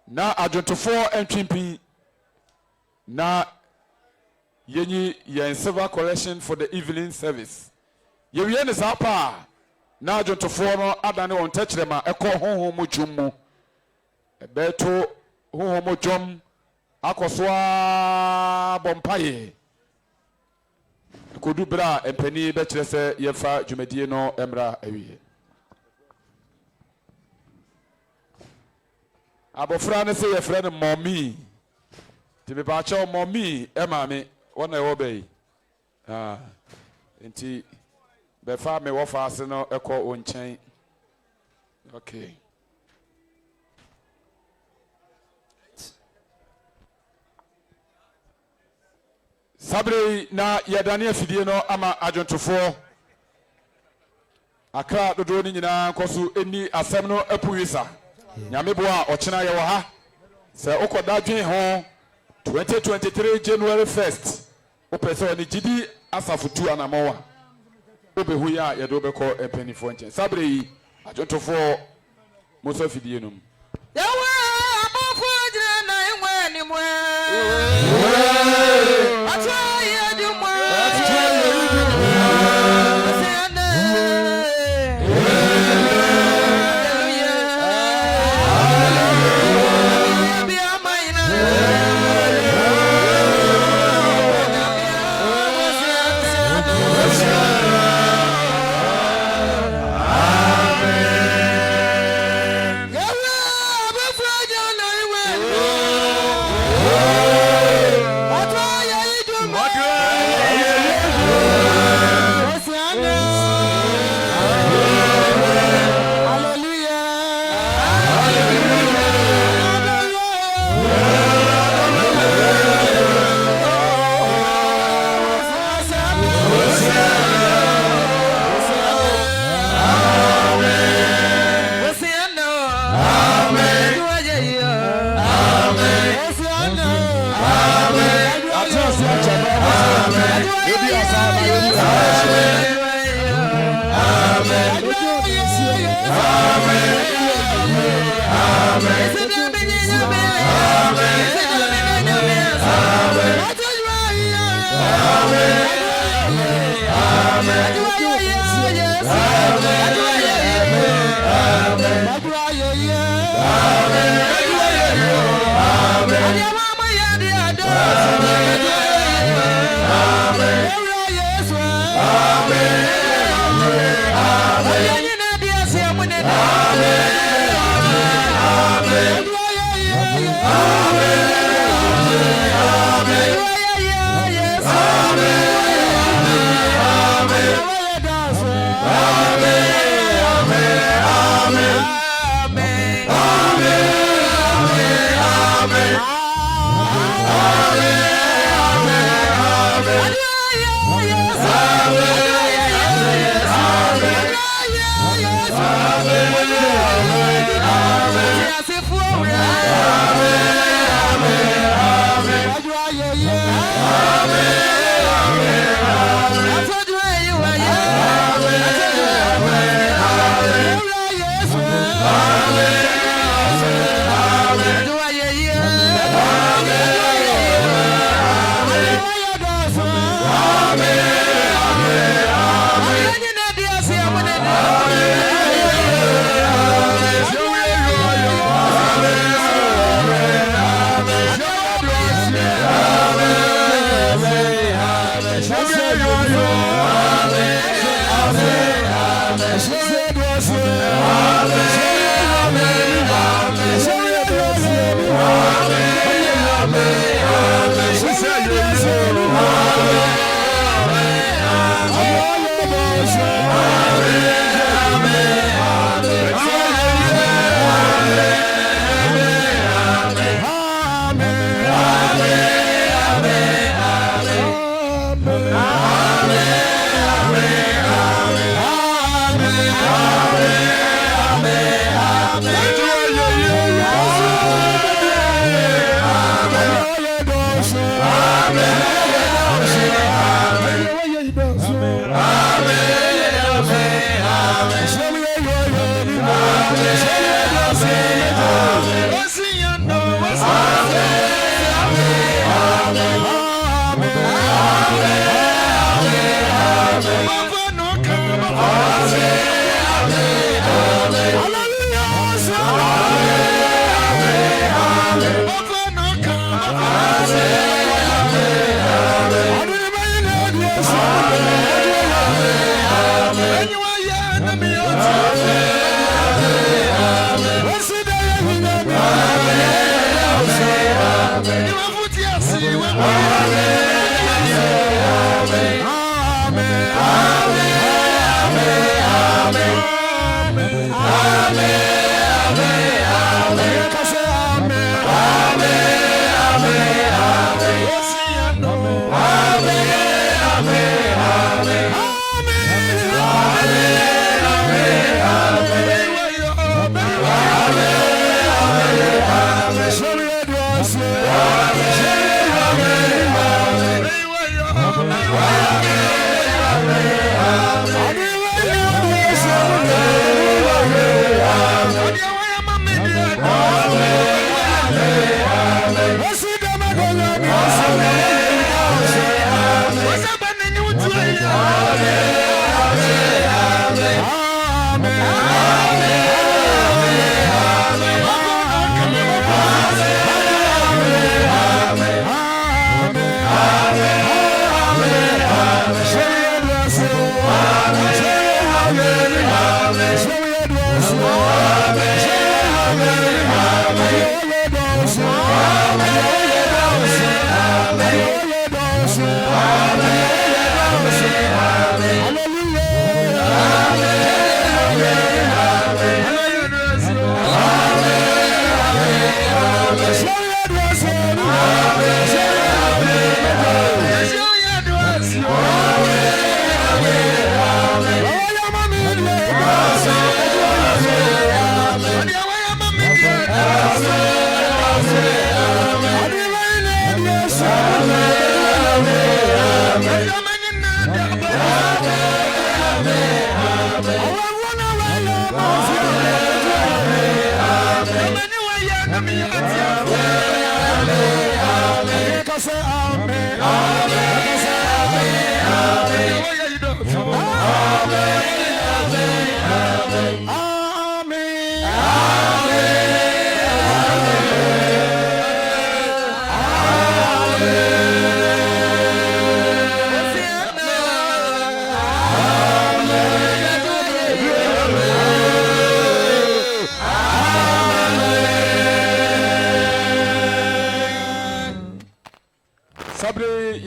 S3: na adwontofo entwimpi na yenyi ye silver correction for the evening service ye wie ne sapa na adwontofo no adane won tachirema ekọ honhom mu dwummu ebeto honhom dwom akoswa bompaye kodu bra empani be kire se yefa dwumadie no emra awie abofra ne se yefra ne mommy tibe ba cha mommy emame wona ewo bei enti be fa me wo fa ase no ekọ onchen okay sabre na yedane afidie no ama adwontofo akra dodo ni nyina nkoso eni asem no apuwisa nyame bo a ochena ye wo ha se okoda dwen ho 2023 January 1st opese oni gidi asafutu anamowa obehu ya ye do beko epenifo nchen sabre yi adwontofo moso afidie no
S9: yawa abofo jina na enwe ni mwe
S2: Amen.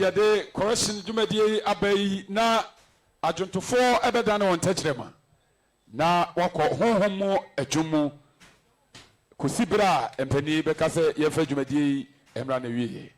S3: yɛde correction dwumadie abayi na adwontofo ɛbɛda ne wɔn tɛkyerɛma na wakɔ honhom mu adwumu kɔsi bere a mpani bɛka sɛ yɛmfa dwumadie yi mmra na wie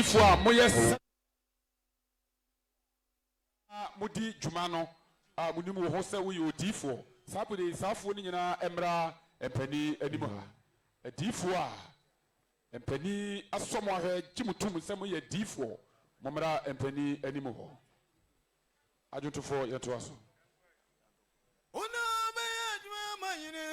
S3: adifo a moyɛ mudi dwuma no a munim wo ho sɛ woyɛ odifo sapode safo ni nyinaa emra empani anim ha adifo a empani asom ahɛ gimutum sɛ moyɛ adifo momra empani anim ho adwotofo yɛto aso ona bɛyɛ adwuma mayine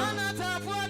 S9: Anatafuata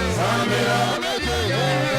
S2: Samira,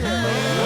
S2: yeah.